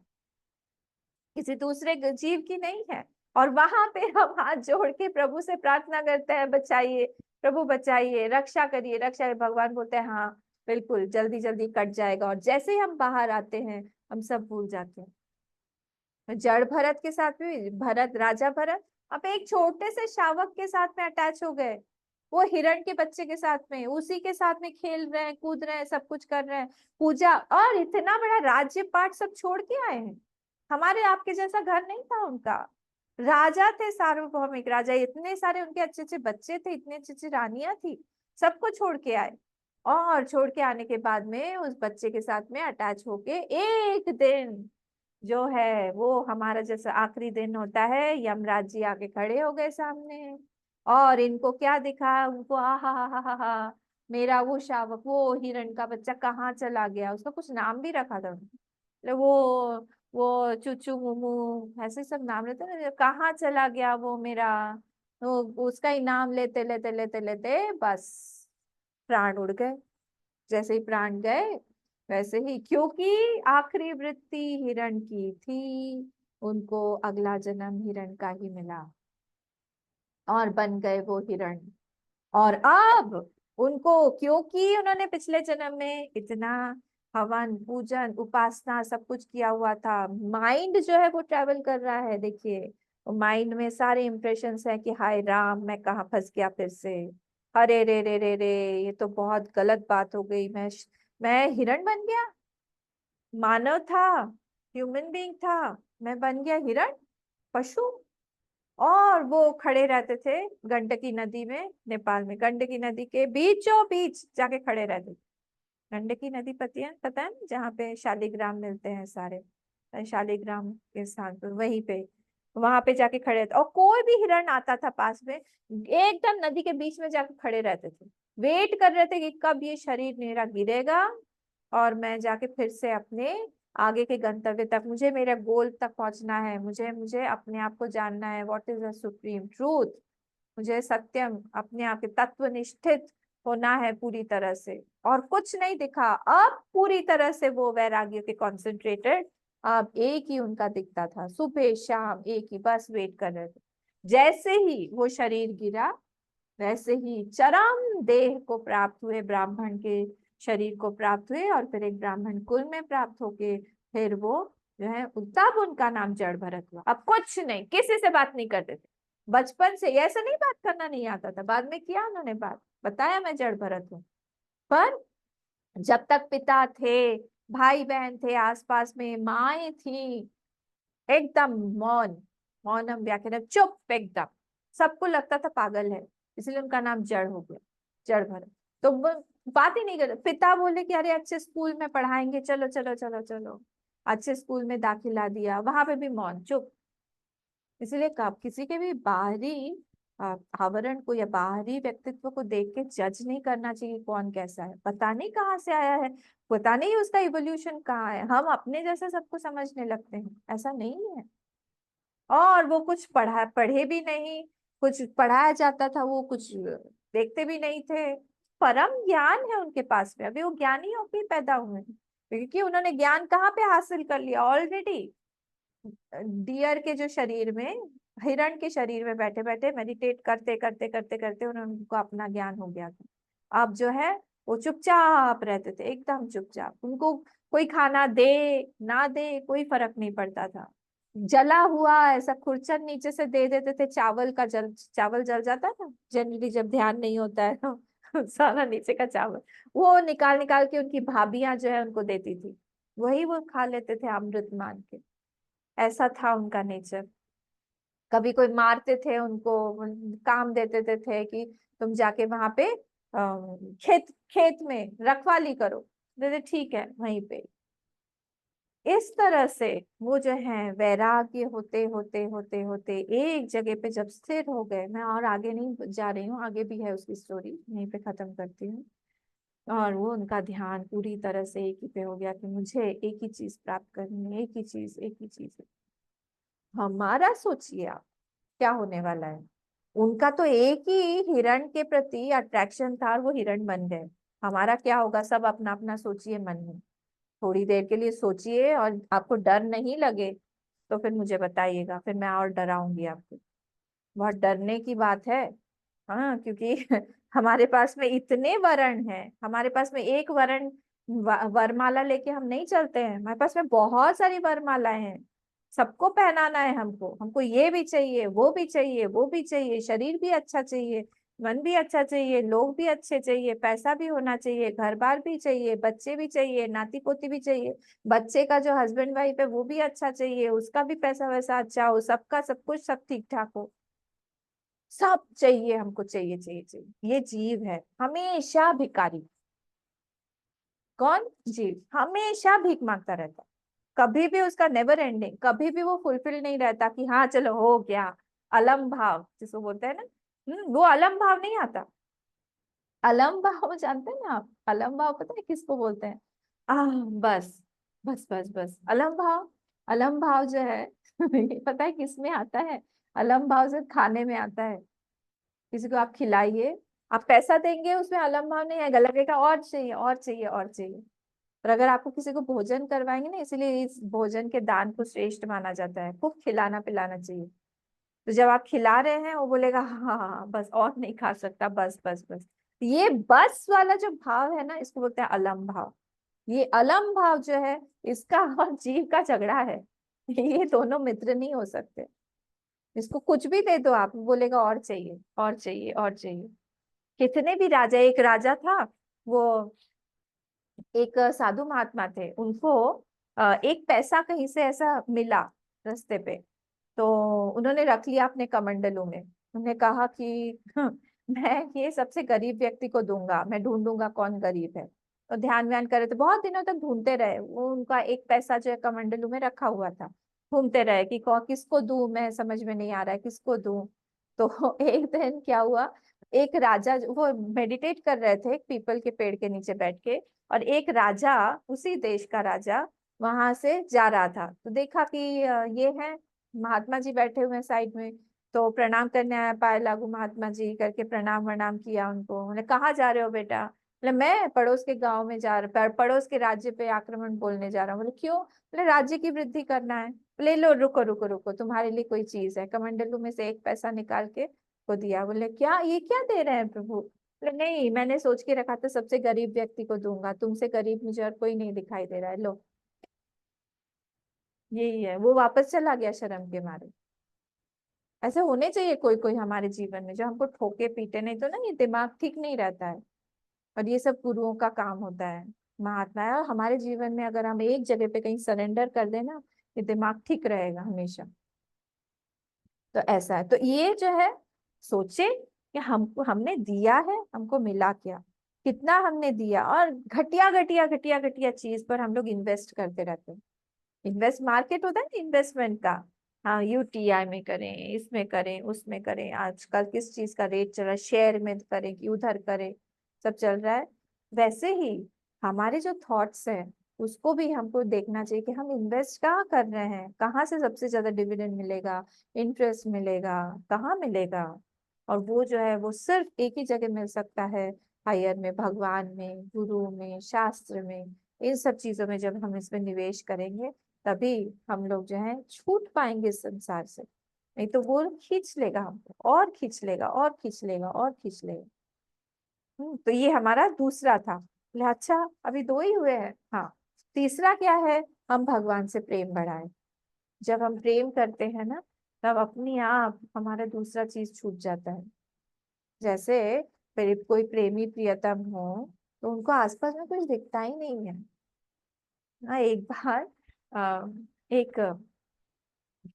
किसी दूसरे जीव की नहीं है। और वहां पे हम हाथ जोड़ के प्रभु से प्रार्थना करते हैं बचाइए प्रभु, बचाइए, रक्षा करिए, रक्षा करिए। भगवान बोलते हैं हाँ बिल्कुल, जल्दी जल्दी कट जाएगा। और जैसे ही हम बाहर आते हैं हम सब भूल जाते हैं। जड़ भरत के साथ भी, भरत, राजा भरत अब एक छोटे से शावक के साथ में अटैच हो गए। वो हिरण के बच्चे के साथ में, उसी के साथ में खेल रहे हैं, कूद रहे हैं, सब कुछ कर रहे हैं, पूजा, और इतना बड़ा राज्य पाठ सब छोड़ के आए हैं। हमारे आपके जैसा घर नहीं था उनका। राजा थे, सार्वभौमिक राजा, इतने सारे उनके अच्छे अच्छे बच्चे थे, इतनी अच्छी अच्छी रानियां थी, सबको छोड़ के आए। और छोड़ के आने के बाद में उस बच्चे के साथ में अटैच होके एक दिन जो है वो हमारा जैसा आखिरी दिन होता है, यमराज जी आके खड़े हो गए सामने। और इनको क्या दिखा, उनको आ हा, मेरा वो शावक, वो हिरण का बच्चा कहाँ चला गया। उसका कुछ नाम भी रखा था उन्होंने। वो चूचू मुमू ऐसे सब नाम लेते ना, कहाँ चला गया वो मेरा। तो उसका ही नाम लेते लेते लेते लेते बस प्राण उड़ गए। जैसे ही प्राण गए वैसे ही, क्योंकि आखिरी वृत्ति हिरण की थी, उनको अगला जन्म हिरण का ही मिला और बन गए वो हिरण। और अब उनको, क्योंकि उन्होंने पिछले जन्म में इतना हवन पूजन उपासना सब कुछ किया हुआ था। माइंड जो है वो ट्रैवल कर रहा है, देखिए माइंड में सारे इंप्रेशंस है कि हाय राम मैं कहाँ फंस गया फिर से, अरे रे रे रे रे ये तो बहुत गलत बात हो गई, मैं हिरण बन गया, मानव था, ह्यूमन बीइंग था, मैं बन गया हिरण, पशु। और वो खड़े रहते थे गंडकी नदी में, नेपाल में गंडकी नदी के बीचों बीच जाके खड़े रहते थे। गंडकी नदी पता है ना, जहाँ पे शालिग्राम मिलते हैं सारे, शालिग्राम के स्थान पर वहीं पे, वहां पे जाके खड़े थे। और कोई भी हिरण आता था पास में, एकदम नदी के बीच में जाके खड़े रहते थे, वेट कर रहे थे कि कब ये शरीर मेरा गिरेगा और मैं जाके फिर से अपने आगे के गंतव्य तक, मुझे मेरे गोल तक पहुंचना है, मुझे मुझे अपने आप को जानना है, what is the supreme truth, मुझे सत्यम अपने आप के तत्वनिष्ठित होना है पूरी तरह से। और कुछ नहीं दिखा, अब पूरी तरह से वो वैराग्य के कॉन्सेंट्रेटेड, अब एक ही उनका दिखता था, सुबह शाम एक ही बस वेट कर रहे थे। जैसे ही वो शरीर गिरा वैसे ही चरम देह को प्राप्त हुए, ब्राह्मण के शरीर को प्राप्त हुए और फिर एक ब्राह्मण कुल में प्राप्त होके फिर वो जो है तब उनका नाम जड़ भरत हुआ। अब कुछ नहीं, किसी से बात नहीं करते थे बचपन से, ऐसा नहीं बात करना नहीं आता था, बाद में किया उन्होंने बात, बताया मैं जड़ भरत हूँ। पर जब तक पिता थे, भाई बहन थे आसपास में, माएँ थी, एकदम मौन, मौनम व्याख्यानम, चुप एकदम, सबको लगता था पागल है, इसलिए उनका नाम जड़ हो गया, जड़ भरत। तो वो बात ही नहीं करते। पिता बोले कि अरे अच्छे स्कूल में पढ़ाएंगे, चलो चलो चलो चलो, अच्छे स्कूल में दाखिला दिया, वहां पे भी मौन चुप। इसलिए कब किसी के भी बाहरी आवरण को या बाहरी व्यक्तित्व को देख के जज नहीं करना चाहिए कौन कैसा है, पता नहीं कहाँ से आया है, पता नहीं उसका इवोल्यूशन कहाँ है, हम अपने जैसे सबको समझने लगते हैं, ऐसा नहीं है। और वो कुछ पढ़े भी नहीं, कुछ पढ़ाया जाता था वो कुछ देखते भी नहीं थे, परम ज्ञान है उनके पास में, अभी वो ज्ञानी होके पैदा हुए हैं, क्योंकि उन्होंने ज्ञान कहाँ पे हासिल कर लिया ऑलरेडी, डियर के जो शरीर में, हिरण के शरीर में बैठे बैठे मेडिटेट करते करते करते करते उनको अपना ज्ञान हो गया था। अब जो है वो चुपचाप रहते थे, एकदम चुपचाप, उनको कोई खाना दे ना दे कोई फर्क नहीं पड़ता था, जला हुआ ऐसा खुरचन नीचे से दे देते थे, चावल जल जाता था जनरली जब ध्यान नहीं होता है तो सारा नीचे का चावल वो निकाल निकाल के उनकी भाभियां जो है उनको देती थी, वही वो खा लेते थे अमृत मान के, ऐसा था उनका नेचर। कभी कोई मारते थे उनको, काम देते थे कि तुम जाके वहां पे खेत खेत में रखवाली करो, बोले ठीक है वहीं पे। इस तरह से वो जो है वैराग्य होते होते होते होते एक जगह पे जब स्थिर हो गए, मैं और आगे नहीं जा रही हूँ, आगे भी है उसकी स्टोरी, यहीं पे खत्म करती हूँ। और वो उनका ध्यान पूरी तरह से एक ही पे हो गया कि मुझे एक ही चीज प्राप्त करनी है, एक ही चीज, एक ही चीज। हमारा सोचिए आप क्या होने वाला है, उनका तो एक ही हिरण के प्रति अट्रैक्शन था और वो हिरण बन गए, हमारा क्या होगा, सब अपना अपना सोचिए मन में, थोड़ी देर के लिए सोचिए और आपको डर नहीं लगे तो फिर मुझे बताइएगा, फिर मैं और डराऊंगी आपको, बहुत डरने की बात है। हाँ क्योंकि हमारे पास में इतने वर्ण हैं, हमारे पास में एक वर्ण वरमाला लेके हम नहीं चलते हैं, हमारे पास में बहुत सारी वरमालाएं हैं, सबको पहनाना है हमको, हमको ये भी चाहिए वो भी चाहिए वो भी चाहिए, शरीर भी अच्छा चाहिए, मन भी अच्छा चाहिए, लोग भी अच्छे चाहिए, पैसा भी होना चाहिए, घर बार भी चाहिए, बच्चे भी चाहिए, नाती पोती भी चाहिए, बच्चे का जो हस्बैंड वाइफ है वो भी अच्छा चाहिए, उसका भी पैसा वैसा अच्छा हो, सबका सब कुछ सब ठीक ठाक हो, सब चाहिए हमको, चाहिए चाहिए चाहिए। ये जीव है हमेशा भिखारी, कौन, जीव हमेशा भीख मांगता रहता, कभी भी उसका नेवर एंडिंग, कभी भी वो फुलफिल नहीं रहता कि हाँ चलो हो गया, अलम भाव जिसको बोलते हैं ना, वो अलम भाव नहीं आता। अलम भाव जानते हैं ना आप, अलम भाव पता है किसको बोलते हैं, बस बस बस बस अलम भाव, अलम भाव जो है ये पता है किस में आता है, अलम भाव सिर्फ खाने में आता है, किसी को आप खिलाइए, आप पैसा देंगे उसमें अलम भाव नहीं आएगा, लगेगा और चाहिए और चाहिए और चाहिए। और अगर आपको किसी को भोजन करवाएंगे ना, इसलिए इस भोजन के दान को श्रेष्ठ माना जाता है, खूब खिलाना पिलाना चाहिए, तो जब आप खिला रहे हैं वो बोलेगा हाँ हाँ हाँ, बस और नहीं खा सकता, बस बस बस, ये बस वाला जो भाव है ना इसको बोलते हैं अलम भाव। ये अलम भाव जो है, इसका और जीव का झगड़ा है। ये दोनों मित्र नहीं हो सकते। इसको कुछ भी दे दो आप, बोलेगा और चाहिए और चाहिए और चाहिए। कितने भी राजा, एक राजा था, वो एक साधु महात्मा थे, उनको एक पैसा कहीं से ऐसा मिला रास्ते पे, तो उन्होंने रख लिया अपने कमंडलू में। उन्होंने कहा कि मैं ये सबसे गरीब व्यक्ति को दूंगा, मैं ढूंढूंगा कौन गरीब है। तो ध्यान व्यान करे तो बहुत दिनों तक ढूंढते रहे, वो उनका एक पैसा जो है कमंडलू में रखा हुआ था। घूमते रहे कि किसको दूं, मैं समझ में नहीं आ रहा है किसको दूं। तो एक दिन क्या हुआ, एक राजा वो मेडिटेट कर रहे थे एक पीपल के पेड़ के नीचे बैठ के, और एक राजा, उसी देश का राजा, वहां से जा रहा था। तो देखा कि ये है महात्मा जी बैठे हुए हैं साइड में, तो प्रणाम करने आया, पाए लागू महात्मा जी करके प्रणाम वनाम किया उनको। उन्होंने कहा जा रहे हो बेटा? बोले मैं पड़ोस के गांव में जा रहा, पड़ोस के राज्य पे आक्रमण बोलने जा रहा हूँ। बोले क्यों? बोले राज्य की वृद्धि करना है। बोले लो, रुको रुको रुको, तुम्हारे लिए कोई चीज है। कमंडलू में से एक पैसा निकाल के को दिया। बोले क्या, ये क्या दे रहे हैं प्रभु? बोले नहीं, मैंने सोच के रखा था सबसे गरीब व्यक्ति को दूंगा, तुमसे गरीब मुझे और कोई नहीं दिखाई दे रहा है, लो। यही है। वो वापस चला गया शर्म के मारे। ऐसे होने चाहिए कोई कोई हमारे जीवन में जो हमको ठोके पीटे, नहीं तो ना ये दिमाग ठीक नहीं रहता है। और ये सब गुरुओं का काम होता है, महात्मा है। और हमारे जीवन में अगर हम एक जगह पे कहीं सरेंडर कर देना, ये दिमाग ठीक रहेगा हमेशा। तो ऐसा है। तो ये जो है, सोचे कि हमको, हमने दिया है, हमको मिला क्या, कितना हमने दिया। और घटिया घटिया घटिया घटिया चीज पर हम लोग इन्वेस्ट करते रहते हैं। इन्वेस्ट, मार्केट होता है ना इन्वेस्टमेंट का, हाँ यूटीआई में करें, इसमें करें, उसमें करें, आजकल किस चीज का रेट चल रहा है, शेयर में करें कि उधर करें, सब चल रहा है। वैसे ही हमारे जो थॉट्स हैं, उसको भी हमको देखना चाहिए कि हम इन्वेस्ट कहाँ कर रहे हैं, कहाँ से सबसे ज्यादा डिविडेंड मिलेगा, इंटरेस्ट मिलेगा, कहाँ मिलेगा। और वो जो है वो सिर्फ एक ही जगह मिल सकता है, हायर में, भगवान में, गुरु में, शास्त्र में। इन सब चीजों में जब हम इसमें निवेश करेंगे, तभी हम लोग जो है छूट पाएंगे इस संसार से। नहीं तो वो खींच लेगा हमको, और खींच लेगा, और खींच लेगा, और खींच लेगा। तो ये हमारा दूसरा था। बोले अच्छा, अभी दो ही हुए हैं। हाँ, तीसरा क्या है? हम भगवान से प्रेम बढ़ाएं। जब हम प्रेम करते हैं ना, तब अपने आप हमारा दूसरा चीज छूट जाता है। जैसे कोई प्रेमी प्रियतम हो, तो उनको आसपास में कुछ दिखता ही नहीं है। हाँ, एक बार एक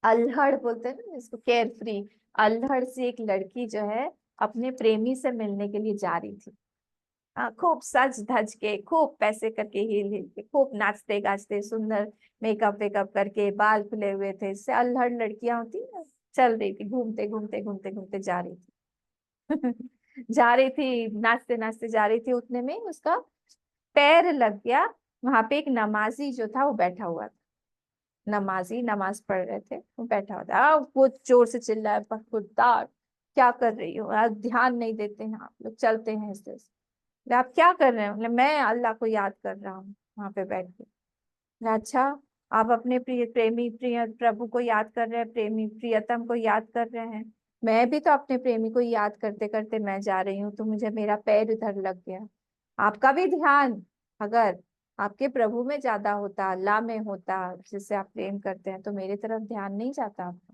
अल्हड़ बोलते हैं ना जिसको, केयर फ्री अल्हड़ सी एक लड़की जो है अपने प्रेमी से मिलने के लिए जा रही थी। खूब सज धज के, खूब पैसे करके, हिल हिल के, खूब नाचते गाचते, सुंदर मेकअप वेकअप करके, बाल खुले हुए थे। इससे अल्हड़ लड़कियां होती है ना, चल रही थी, घूमते घूमते घूमते घूमते जा रही थी। जा रही थी, नाचते नाचते जा रही थी, उतने में उसका पैर लग गया। वहां पे एक नमाजी जो था वो बैठा हुआ था। नमाजी नमाज पढ़ रहे थे, वो बैठा हुआ था। वो जोर से चिल्लाया, बखुरदार क्या कर रही हो, आज ध्यान नहीं देते हैं आप लोग, चलते हैं इस तरह। आप क्या कर रहे हो? बोले, मैं अल्लाह को याद कर रहा हूँ वहां पे बैठ के। बोले, अच्छा, आप अपने प्रिय प्रेमी प्रिय प्रभु को याद कर रहे हैं, प्रेमी प्रियतम को याद कर रहे हैं। मैं भी तो अपने प्रेमी को याद करते करते मैं जा रही हूँ, तो मुझे मेरा पैर इधर लग गया। आपका भी ध्यान अगर आपके प्रभु में ज्यादा होता, अल्लाह में होता, जिससे आप प्रेम करते हैं, तो मेरी तरफ ध्यान नहीं जाता आपका।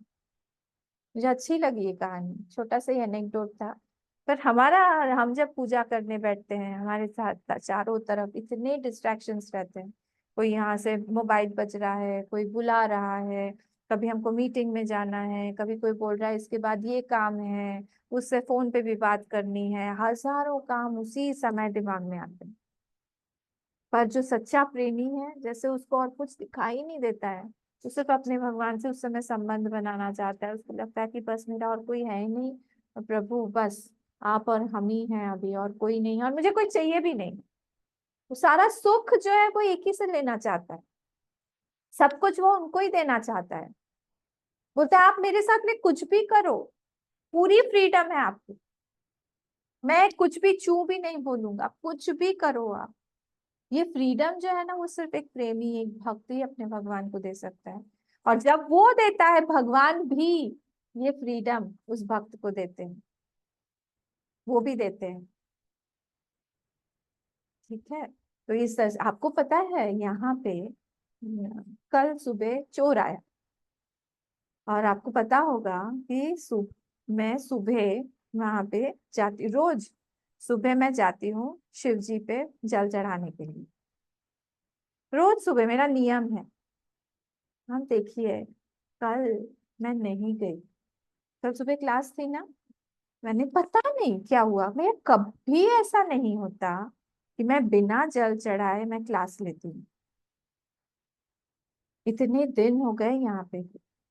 मुझे अच्छी लगी ये कहानी, छोटा सा ही एनेक्डोट था। पर हमारा, हम जब पूजा करने बैठते हैं, हमारे साथ चारों तरफ इतने डिस्ट्रैक्शंस रहते हैं। कोई यहाँ से मोबाइल बज रहा है, कोई बुला रहा है, कभी हमको मीटिंग में जाना है, कभी कोई बोल रहा है इसके बाद ये काम है, उससे फोन पे भी बात करनी है, हजारों काम उसी समय दिमाग में आते हैं। पर जो सच्चा प्रेमी है, जैसे उसको और कुछ दिखाई नहीं देता है, वो सिर्फ अपने भगवान से उस समय संबंध बनाना चाहता है। उसको लगता है कि बस मेरा और कोई है ही नहीं, और प्रभु बस आप और हम ही हैं अभी, और कोई नहीं है, और मुझे कोई चाहिए भी नहीं। वो सारा सुख जो है वो एक ही से लेना चाहता है, सब कुछ वो उनको ही देना चाहता है। बोलता है आप मेरे साथ में कुछ भी करो, पूरी फ्रीडम है आपको, मैं कुछ भी चू भी नहीं बोलूंगा, कुछ भी करो आप। ये फ्रीडम जो है ना, वो सिर्फ एक प्रेमी, एक भक्त ही अपने भगवान को दे सकता है। और जब वो देता है, भगवान भी ये फ्रीडम उस भक्त को देते हैं, वो भी देते हैं। ठीक है। तो इस तरह से आपको पता है यहाँ पे कल सुबह चोर आया, और आपको पता होगा कि मैं सुबह वहां पे जाती, रोज सुबह मैं जाती हूँ शिव जी पे जल चढ़ाने के लिए, रोज सुबह मेरा नियम है। हम देखिए, कल मैं नहीं गई, कल सुबह क्लास थी ना, मैंने पता नहीं क्या हुआ, मैं कभी ऐसा नहीं होता कि मैं बिना जल चढ़ाए मैं क्लास लेती हूँ। इतने दिन हो गए यहाँ पे,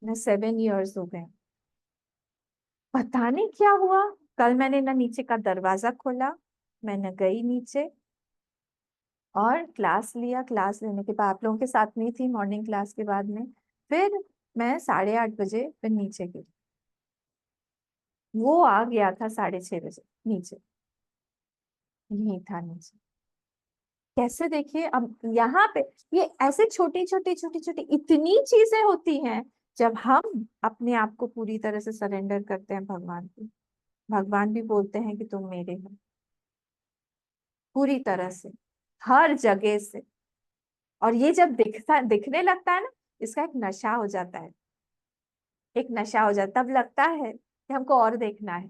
मैं 7 इयर्स हो गए, पता नहीं क्या हुआ। कल मैंने ना नीचे का दरवाजा खोला, मैं न गई नीचे और क्लास लिया। क्लास लेने के बाद आप लोगों के साथ में थी मॉर्निंग क्लास के बाद में, फिर मैं 8:30 बजे फिर नीचे गई, वो आ गया था 6:30 बजे नीचे, यही था नीचे। कैसे देखिए अब यहाँ पे ये ऐसे छोटी छोटी छोटी छोटी इतनी चीजें होती हैं जब हम अपने आप को पूरी तरह से सरेंडर करते हैं भगवान को। भगवान भी बोलते हैं कि तुम मेरे हो, पूरी तरह से, हर जगह से। और ये जब दिखने लगता है ना, इसका एक नशा हो जाता है, एक नशा हो जाता है। तब लगता है कि हमको और देखना है,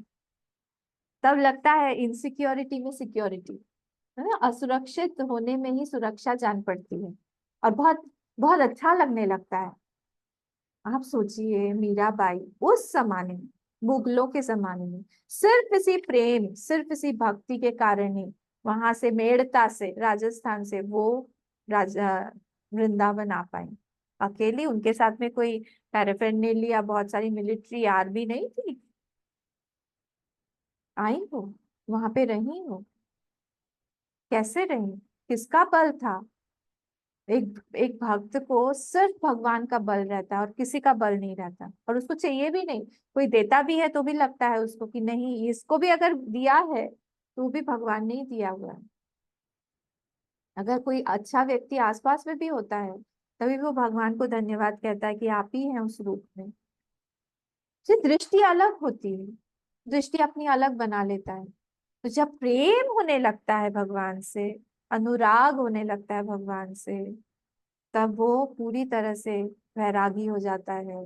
तब लगता है इनसिक्योरिटी में सिक्योरिटी है ना, असुरक्षित होने में ही सुरक्षा जान पड़ती है, और बहुत बहुत अच्छा लगने लगता है। आप सोचिए मीराबाई उस जमाने में, मुगलों के जमाने में, सिर्फ इसी प्रेम, सिर्फ इसी भक्ति के कारण ही वहां से मेड़ता से, राजस्थान से वो राजा वृंदावन आ पाई अकेली। उनके साथ में कोई पैराफेरनेलिया, बहुत सारी मिलिट्री आर्मी नहीं थी। आई हो, वहां पे रही हो, कैसे रही, किसका बल था? एक एक भक्त को सिर्फ भगवान का बल रहता है और किसी का बल नहीं रहता, और उसको चाहिए भी नहीं। कोई देता भी है तो भी लगता है उसको कि नहीं, इसको भी अगर दिया है तो भी भगवान ने ही दिया हुआ है। अगर कोई अच्छा व्यक्ति आसपास में भी होता है तभी वो भगवान को धन्यवाद कहता है कि आप ही हैं उस रूप में। तो दृष्टि अलग होती है, दृष्टि अपनी अलग बना लेता है। तो जब प्रेम होने लगता है भगवान से, अनुराग होने लगता है भगवान से, तब वो पूरी तरह से वैरागी हो जाता है।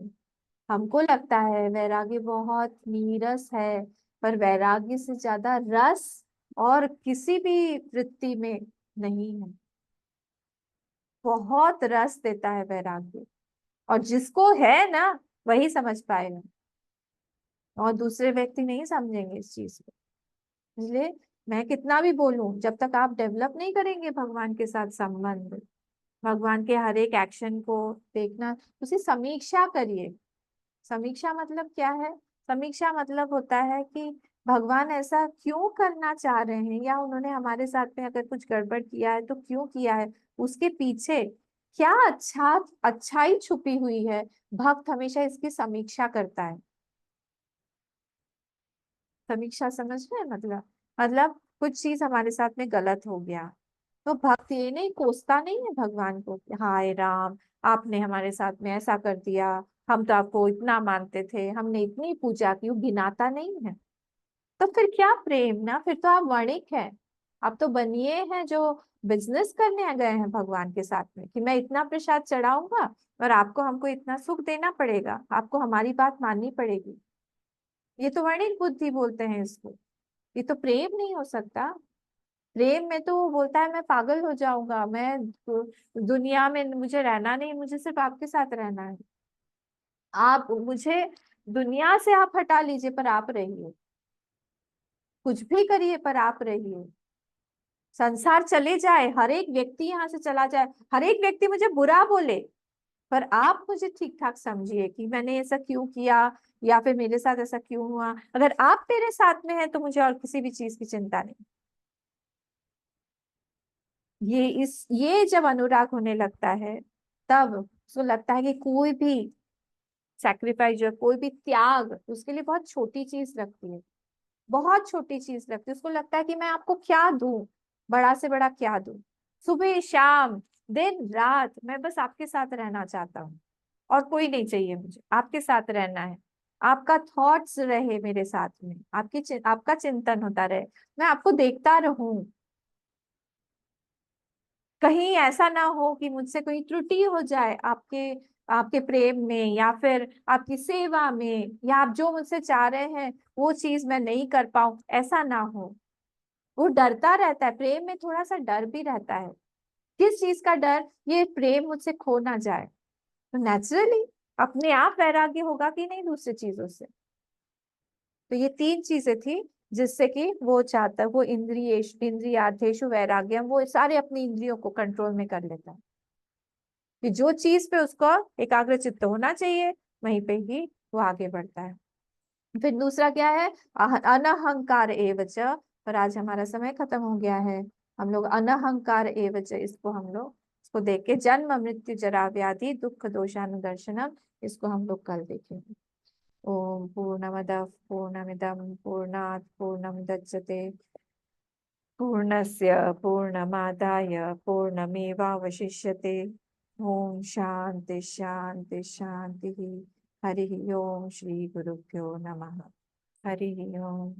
हमको लगता है वैरागी बहुत नीरस है, पर वैरागी से ज्यादा रस और किसी भी वृत्ति में नहीं है। बहुत रस देता है वैराग्य, और जिसको है ना वही समझ पाएगा, और दूसरे व्यक्ति नहीं समझेंगे इस चीज को। इसलिए मैं कितना भी बोलूं, जब तक आप डेवलप नहीं करेंगे भगवान के साथ संबंध, भगवान के हर एक एक्शन को देखना, उसे समीक्षा करिए। समीक्षा मतलब क्या है? समीक्षा मतलब होता है कि भगवान ऐसा क्यों करना चाह रहे हैं, या उन्होंने हमारे साथ में अगर कुछ गड़बड़ किया है तो क्यों किया है, उसके पीछे क्या अच्छाई छुपी हुई है। भक्त हमेशा इसकी समीक्षा करता है। समीक्षा समझ रहे हैं मतलब कुछ चीज हमारे साथ में गलत हो गया तो भक्त ये नहीं कोसता नहीं है भगवान को कि हाय राम, आपने हमारे साथ में ऐसा कर दिया, हम तो आपको इतना मानते थे, हमने इतनी पूजा की, वो गिनाता नहीं है। तो फिर क्या प्रेम ना, फिर तो आप वणिक हैं। आप तो बनिए हैं जो बिजनेस करने गए हैं भगवान के साथ में, कि मैं इतना प्रसाद चढ़ाऊंगा और आपको हमको इतना सुख देना पड़ेगा, आपको हमारी बात माननी पड़ेगी। ये तो वणिक बुद्धि बोलते हैं इसको। ये तो प्रेम नहीं हो सकता। प्रेम में तो वो बोलता है मैं पागल हो जाऊंगा, मैं दुनिया में मुझे रहना नहीं, मुझे सिर्फ आपके साथ रहना है। आप मुझे दुनिया से आप हटा लीजिए पर आप रहिए, कुछ भी करिए पर आप रहिए। संसार चले जाए, हर एक व्यक्ति यहाँ से चला जाए, हर एक व्यक्ति मुझे बुरा बोले, पर आप मुझे ठीक ठाक समझिए कि मैंने ऐसा क्यों किया, या फिर मेरे साथ ऐसा क्यों हुआ। अगर आप मेरे साथ में हैं तो मुझे और किसी भी चीज की चिंता नहीं। ये जब अनुराग होने लगता है तब उसको लगता है कि कोई भी सैक्रिफाइस जो है, कोई भी त्याग उसके लिए बहुत छोटी चीज लगती है, बहुत छोटी चीज लगती है। उसको लगता है कि मैं आपको क्या दूं, बड़ा से बड़ा क्या दूं, सुबह शाम दिन रात मैं बस आपके साथ रहना चाहता हूँ, और कोई नहीं चाहिए, मुझे आपके साथ रहना है। आपका थॉट्स रहे मेरे साथ में, आपका चिंतन होता रहे, मैं आपको देखता रहूं। कहीं ऐसा ना हो कि मुझसे कोई त्रुटि हो जाए आपके आपके प्रेम में, या फिर आपकी सेवा में, या आप जो मुझसे चाह रहे हैं वो चीज मैं नहीं कर पाऊं, ऐसा ना हो। वो डरता रहता है, प्रेम में थोड़ा सा डर भी रहता है। किस चीज का डर? ये प्रेम मुझसे खो ना जाए। तो नेचुरली अपने आप वैराग्य होगा कि नहीं दूसरी चीजों से। तो ये तीन चीजें थी जिससे कि वो चाहता, वो इंद्रियार्थेषु वैराग्यम, वो सारे अपनी इंद्रियों को कंट्रोल में कर लेता है कि जो चीज पे उसको एकाग्रचित्त होना चाहिए वहीं पे ही वो आगे बढ़ता है। फिर दूसरा क्या है? अनहंकार एवच। पर आज हमारा समय खत्म हो गया है। हम लोग अनहंकार एवच, इसको हम लोग इसको देख के, जन्म मृत्यु जरा व्याधि दुख दोषानुदर्शनम, इसको हम लोग कल देखेंगे। ओम पूर्णमदः पूर्णमिदं पूर्णात् पूर्णमुदच्यते पूर्णस्य पूर्णमादाय पूर्णमेवावशिष्यते। ओम शांति शांति शांति। हरि ओम। श्री गुरुभ्यो नमः। हरि ओम।